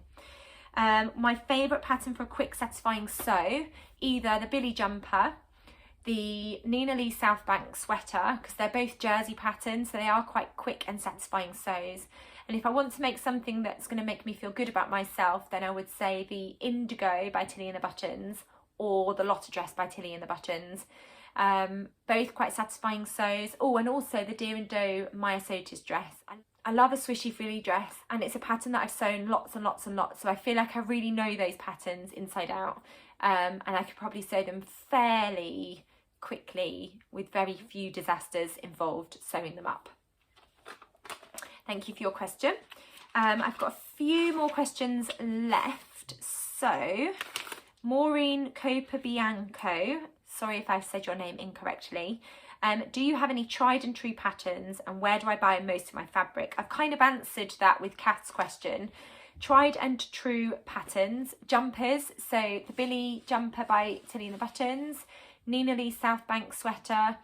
My favourite pattern for a quick satisfying sew, either the Billy jumper, the Nina Lee South Bank sweater, because they're both jersey patterns, so they are quite quick and satisfying sews. And if I want to make something that's going to make me feel good about myself, then I would say the Indigo by Tilly and the Buttons, or the Lotta dress by Tilly and the Buttons. Both quite satisfying sews. Oh, and also the Deer and Doe Maya Sotis dress. I love a swishy frilly dress, and it's a pattern that I've sewn lots and lots and lots, so I feel like I really know those patterns inside out, and I could probably sew them fairly quickly with very few disasters involved sewing them up. Thank you for your question. I've got a few more questions left. So, Maureen Copabianco, sorry if I've said your name incorrectly. Do you have any tried and true patterns, and where do I buy most of my fabric? I've kind of answered that with Kath's question. Tried and true patterns, jumpers, so the Billy jumper by Tilly and the Buttons, Nina Lee South Bank sweater.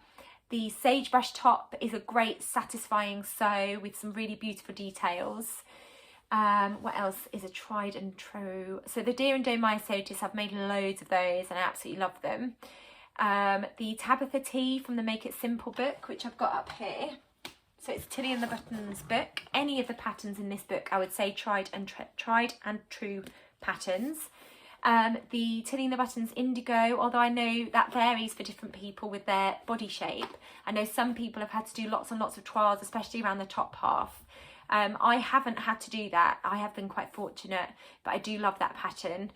The sagebrush top is a great satisfying sew with some really beautiful details. What else is a tried and true? So the Deer and Doe Maya Sotis, I've made loads of those and I absolutely love them. The Tabitha Tea from the Make It Simple book, which I've got up here. So it's Tilly and the Buttons book. Any of the patterns in this book, I would say tried and true patterns. The Tilly and the Buttons Indigo, although I know that varies for different people with their body shape. I know some people have had to do lots and lots of trials, especially around the top half. I haven't had to do that. I have been quite fortunate, but I do love that pattern.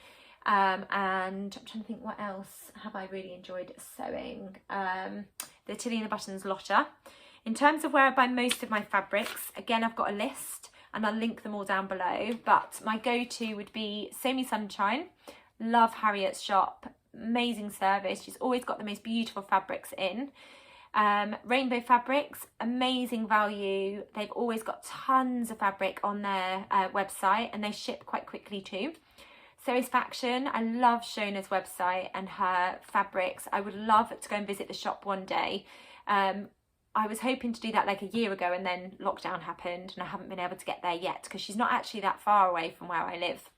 And I'm trying to think, what else have I really enjoyed sewing? The Tilly and the Buttons Lotta. In terms of where I buy most of my fabrics, again, I've got a list and I'll link them all down below, but my go-to would be Sew Me Sunshine. Love Harriet's shop, amazing service. She's always got the most beautiful fabrics in. Rainbow Fabrics, amazing value. They've always got tons of fabric on their website, and they ship quite quickly too. Satisfaction, I love Shona's website and her fabrics. I would love to go and visit the shop one day. I was hoping to do that like a year ago, and then lockdown happened and I haven't been able to get there yet because she's not actually that far away from where I live.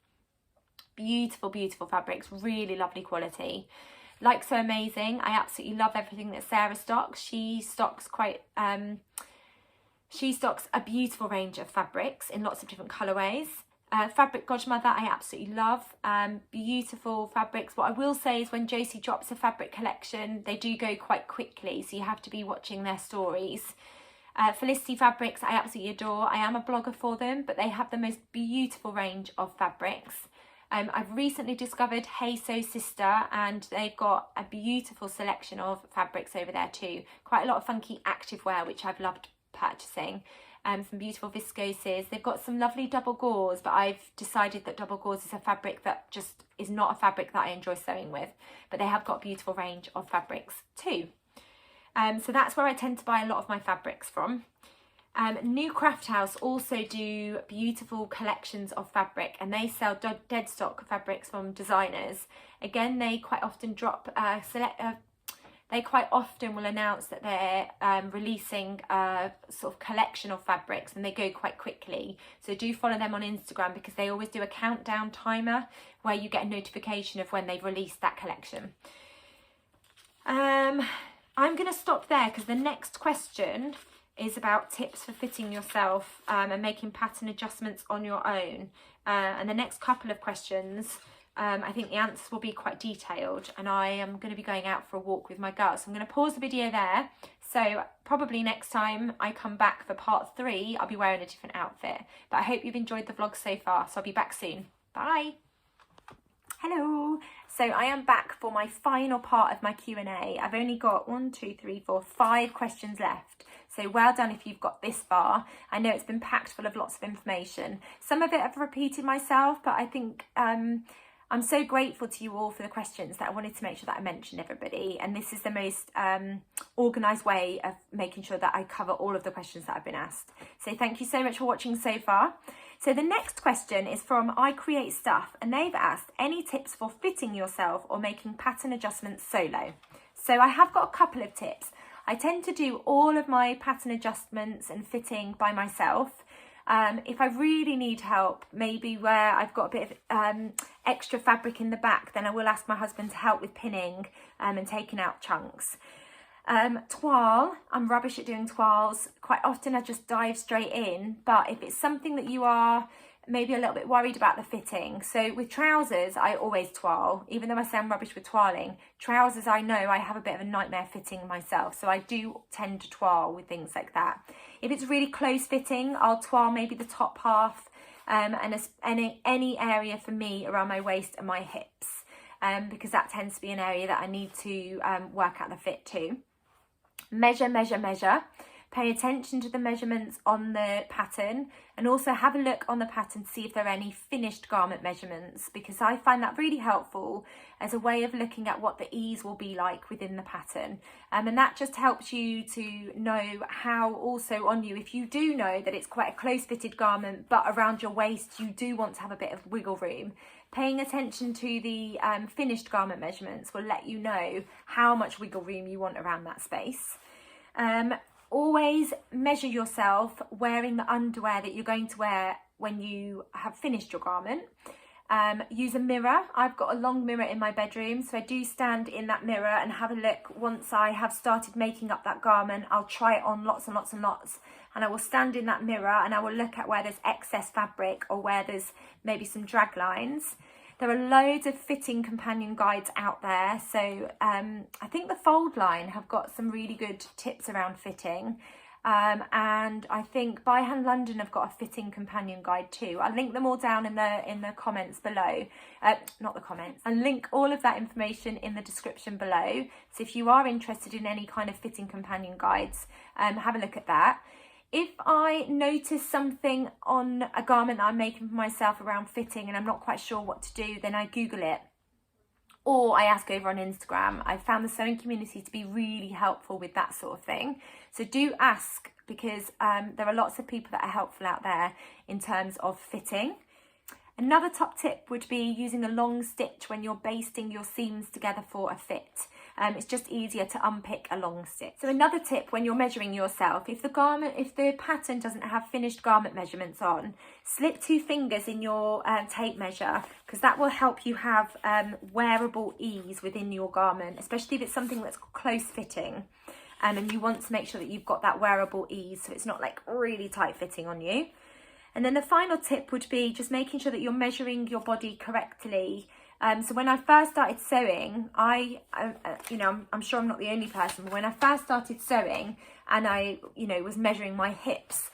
Beautiful, beautiful fabrics, really lovely quality. Like So Amazing, I absolutely love everything that Sarah stocks. She stocks a beautiful range of fabrics in lots of different colourways. Fabric Godmother, I absolutely love. Beautiful fabrics. What I will say is when Josie drops a fabric collection, they do go quite quickly, so you have to be watching their stories. Felicity Fabrics, I absolutely adore. I am a blogger for them, but they have the most beautiful range of fabrics. I've recently discovered Hey Sew Sister, and they've got a beautiful selection of fabrics over there too. Quite a lot of funky activewear, which I've loved purchasing. Some beautiful viscoses. They've got some lovely double gauze, but I've decided that double gauze is a fabric that just is not a fabric that I enjoy sewing with. But they have got a beautiful range of fabrics too. So that's where I tend to buy a lot of my fabrics from. New Craft House also do beautiful collections of fabric, and they sell dead stock fabrics from designers. Again, they quite often they quite often will announce that they're releasing a sort of collection of fabrics, and they go quite quickly. So do follow them on Instagram, because they always do a countdown timer where you get a notification of when they've released that collection. I'm going to stop there because the next question is about tips for fitting yourself and making pattern adjustments on your own. And the next couple of questions, I think the answers will be quite detailed, and I am going to be going out for a walk with my girls. So I'm going to pause the video there. So probably next time I come back for part 3, I'll be wearing a different outfit. But I hope you've enjoyed the vlog so far, so I'll be back soon. Bye. Hello. So I am back for my final part of my Q&A. I've only got 5 questions left. So well done if you've got this far. I know it's been packed full of lots of information. Some of it I've repeated myself, but I think I'm so grateful to you all for the questions that I wanted to make sure that I mentioned everybody. And this is the most organised way of making sure that I cover all of the questions that I've been asked. So thank you so much for watching so far. So the next question is from I Create Stuff, and they've asked any tips for fitting yourself or making pattern adjustments solo. So I have got a couple of tips. I tend to do all of my pattern adjustments and fitting by myself. If I really need help, maybe where I've got a bit of extra fabric in the back, then I will ask my husband to help with pinning and taking out chunks. Toile, I'm rubbish at doing toiles. Quite often I just dive straight in, but if it's something that you are maybe a little bit worried about the fitting. So with trousers, I always toile, even though I say I'm rubbish with toiling. Trousers, I know I have a bit of a nightmare fitting myself, so I do tend to toile with things like that. If it's really close fitting, I'll toile maybe the top half and any area for me around my waist and my hips, because that tends to be an area that I need to work out the fit to. Measure, measure, measure. Pay attention to the measurements on the pattern, and also have a look on the pattern to see if there are any finished garment measurements, because I find that really helpful as a way of looking at what the ease will be like within the pattern. And that just helps you to know how also on you, if you do know that it's quite a close fitted garment, but around your waist you do want to have a bit of wiggle room. Paying attention to the finished garment measurements will let you know how much wiggle room you want around that space. Always measure yourself wearing the underwear that you're going to wear when you have finished your garment. Use a mirror. I've got a long mirror in my bedroom, so I do stand in that mirror and have a look. Once I have started making up that garment, I'll try it on lots and lots and lots, and I will stand in that mirror and I will look at where there's excess fabric or where there's maybe some drag lines. There are loads of fitting companion guides out there. So I think the Fold line have got some really good tips around fitting. And I think By Hand London have got a fitting companion guide too. I'll link them all down in the comments below. Not the comments. I'll link all of that information in the description below. So if you are interested in any kind of fitting companion guides, have a look at that. If I notice something on a garment that I'm making for myself around fitting and I'm not quite sure what to do, then I Google it, or I ask over on Instagram. I've found the sewing community to be really helpful with that sort of thing. So do ask, because there are lots of people that are helpful out there in terms of fitting. Another top tip would be using a long stitch when you're basting your seams together for a fit. It's just easier to unpick a long stitch. So another tip when you're measuring yourself, if the pattern doesn't have finished garment measurements on, slip 2 fingers in your tape measure, because that will help you have wearable ease within your garment, especially if it's something that's close fitting. And you want to make sure that you've got that wearable ease, so it's not like really tight fitting on you. And then the final tip would be just making sure that you're measuring your body correctly. So when I first started sewing, you know, I'm sure I'm not the only person, but when I first started sewing and I, you know, was measuring my hips,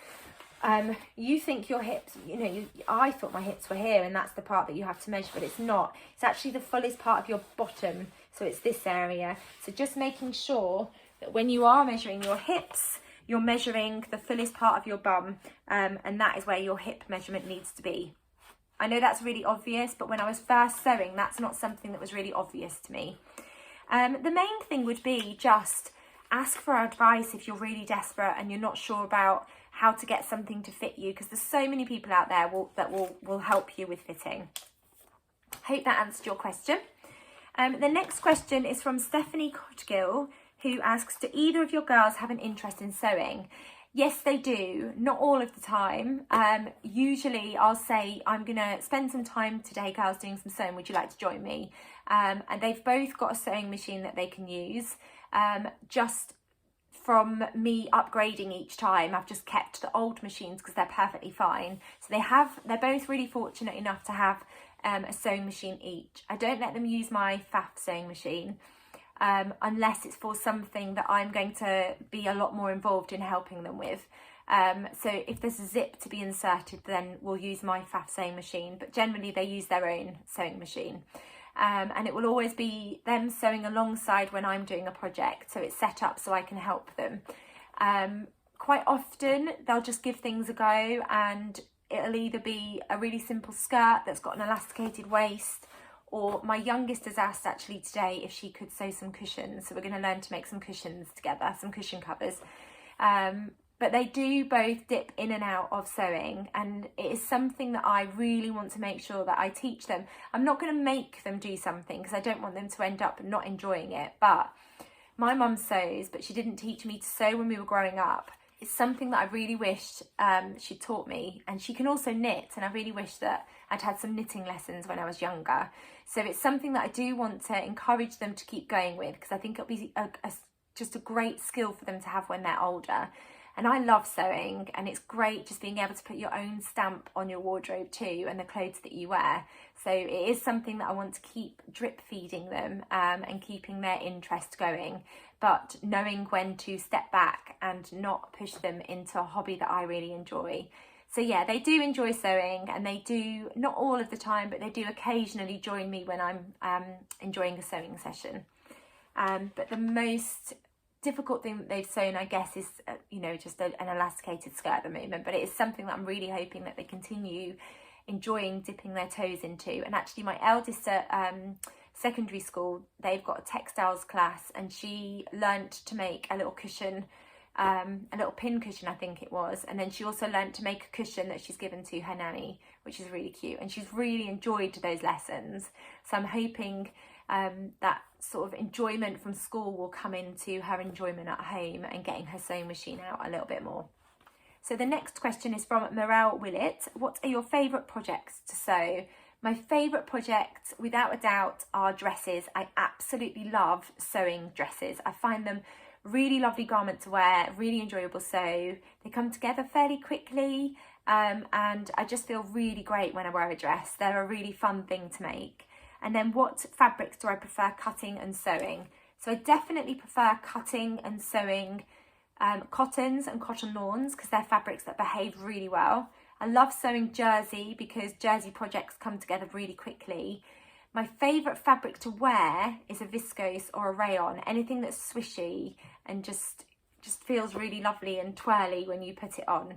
you think your hips, you know, I thought my hips were here and that's the part that you have to measure, but it's not. It's actually the fullest part of your bottom, so it's this area. So just making sure that when you are measuring your hips, you're measuring the fullest part of your bum, and that is where your hip measurement needs to be. I know that's really obvious, but when I was first sewing, that's not something that was really obvious to me. The main thing would be just ask for advice if you're really desperate and you're not sure about how to get something to fit you, because there's so many people out there that will help you with fitting. Hope that answered your question. The next question is from Stephanie Codgill, who asks, do either of your girls have an interest in sewing? Yes, they do. Not all of the time. Usually I'll say, I'm going to spend some time today, girls, doing some sewing. Would you like to join me? And they've both got a sewing machine that they can use. Just from me upgrading each time, I've just kept the old machines because they're perfectly fine. So they're both really fortunate enough to have a sewing machine each. I don't let them use my faff sewing machine. Unless it's for something that I'm going to be a lot more involved in helping them with. So if there's a zip to be inserted, then we'll use my faff sewing machine, but generally they use their own sewing machine. And it will always be them sewing alongside when I'm doing a project, so it's set up so I can help them. Quite often they'll just give things a go, and it'll either be a really simple skirt that's got an elasticated waist, or my youngest has asked actually today if she could sew some cushions. So we're going to learn to make some cushions together, some cushion covers. But they do both dip in and out of sewing, and it is something that I really want to make sure that I teach them. I'm not going to make them do something because I don't want them to end up not enjoying it. But my mum sews, but she didn't teach me to sew when we were growing up. It's something that I really wished she'd taught me, and she can also knit, and I really wish that I'd had some knitting lessons when I was younger. So it's something that I do want to encourage them to keep going with, because I think it'll be just a great skill for them to have when they're older. And I love sewing, and it's great just being able to put your own stamp on your wardrobe too, and the clothes that you wear. So it is something that I want to keep drip feeding them and keeping their interest going, but knowing when to step back and not push them into a hobby that I really enjoy. So yeah, they do enjoy sewing, and they do, not all of the time, but they do occasionally join me when I'm enjoying a sewing session. But the most difficult thing that they've sewn, I guess, is you know, just an elasticated skirt at the moment, but it is something that I'm really hoping that they continue enjoying dipping their toes into. And actually my eldest at secondary school, they've got a textiles class, and she learnt to make a little cushion, a little pin cushion I think it was, and then she also learnt to make a cushion that she's given to her nanny, which is really cute, and she's really enjoyed those lessons. So I'm hoping that sort of enjoyment from school will come into her enjoyment at home and getting her sewing machine out a little bit more. So the next question is from Morel Willett. What are your favourite projects to sew? My favourite projects, without a doubt, are dresses. I absolutely love sewing dresses. I find them really lovely garment to wear, really enjoyable sew. They come together fairly quickly, and I just feel really great when I wear a dress. They're a really fun thing to make. And then what fabrics do I prefer cutting and sewing? So I definitely prefer cutting and sewing cottons and cotton lawns, because they're fabrics that behave really well. I love sewing jersey because jersey projects come together really quickly. My favourite fabric to wear is a viscose or a rayon, anything that's swishy and just feels really lovely and twirly when you put it on.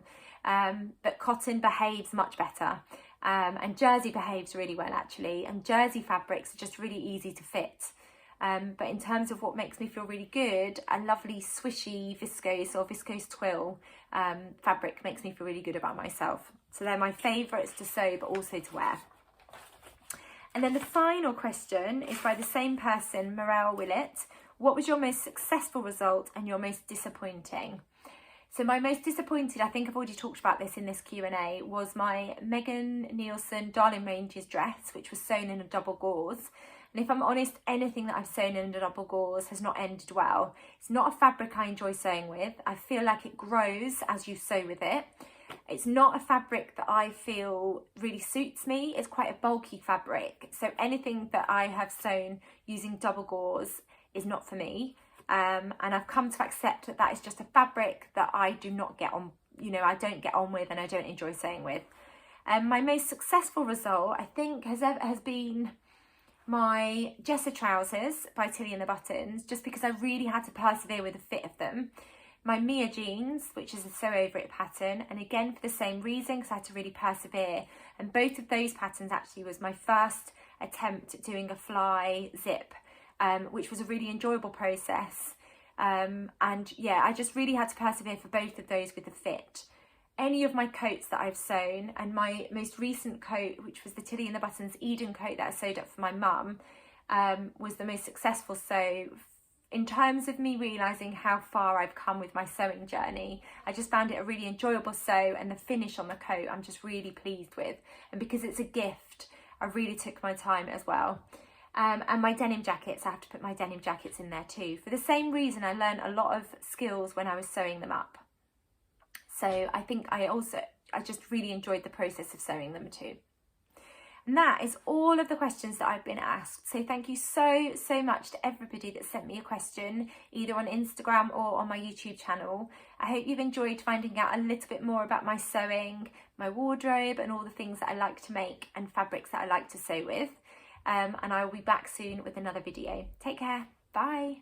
But cotton behaves much better. And jersey behaves really well actually, and jersey fabrics are just really easy to fit. But in terms of what makes me feel really good, a lovely swishy viscose or viscose twill fabric makes me feel really good about myself. So they're my favourites to sew but also to wear. And then the final question is by the same person, Morel Willett. What was your most successful result and your most disappointing? So my most disappointed, I think I've already talked about this in this Q&A, was my Megan Nielsen Darling Ranges dress, which was sewn in a double gauze. And if I'm honest, anything that I've sewn in a double gauze has not ended well. It's not a fabric I enjoy sewing with. I feel like it grows as you sew with it. It's not a fabric that I feel really suits me. It's quite a bulky fabric. So anything that I have sewn using double gauze is not for me. And I've come to accept that that is just a fabric that I do not get on, I don't get on with and I don't enjoy sewing with. My most successful result, I think, has been my Jessa trousers by Tilly and the Buttons, just because I really had to persevere with the fit of them. My Mia jeans, which is a sew over it pattern, and again for the same reason, because I had to really persevere. And both of those patterns actually was my first attempt at doing a fly zip, which was a really enjoyable process. And yeah, I just really had to persevere for both of those with the fit. Any of my coats that I've sewn, and my most recent coat, which was the Tilly and the Buttons Eden coat that I sewed up for my mum, was the most successful sew. In terms of me realising how far I've come with my sewing journey, I just found it a really enjoyable sew, and the finish on the coat I'm just really pleased with. And because it's a gift, I really took my time as well. And my denim jackets, I have to put my denim jackets in there too. For the same reason, I learned a lot of skills when I was sewing them up. So I think I just really enjoyed the process of sewing them too. And that is all of the questions that I've been asked. So thank you so much to everybody that sent me a question, either on Instagram or on my YouTube channel. I hope you've enjoyed finding out a little bit more about my sewing, my wardrobe, and all the things that I like to make and fabrics that I like to sew with. And I will be back soon with another video. Take care. Bye.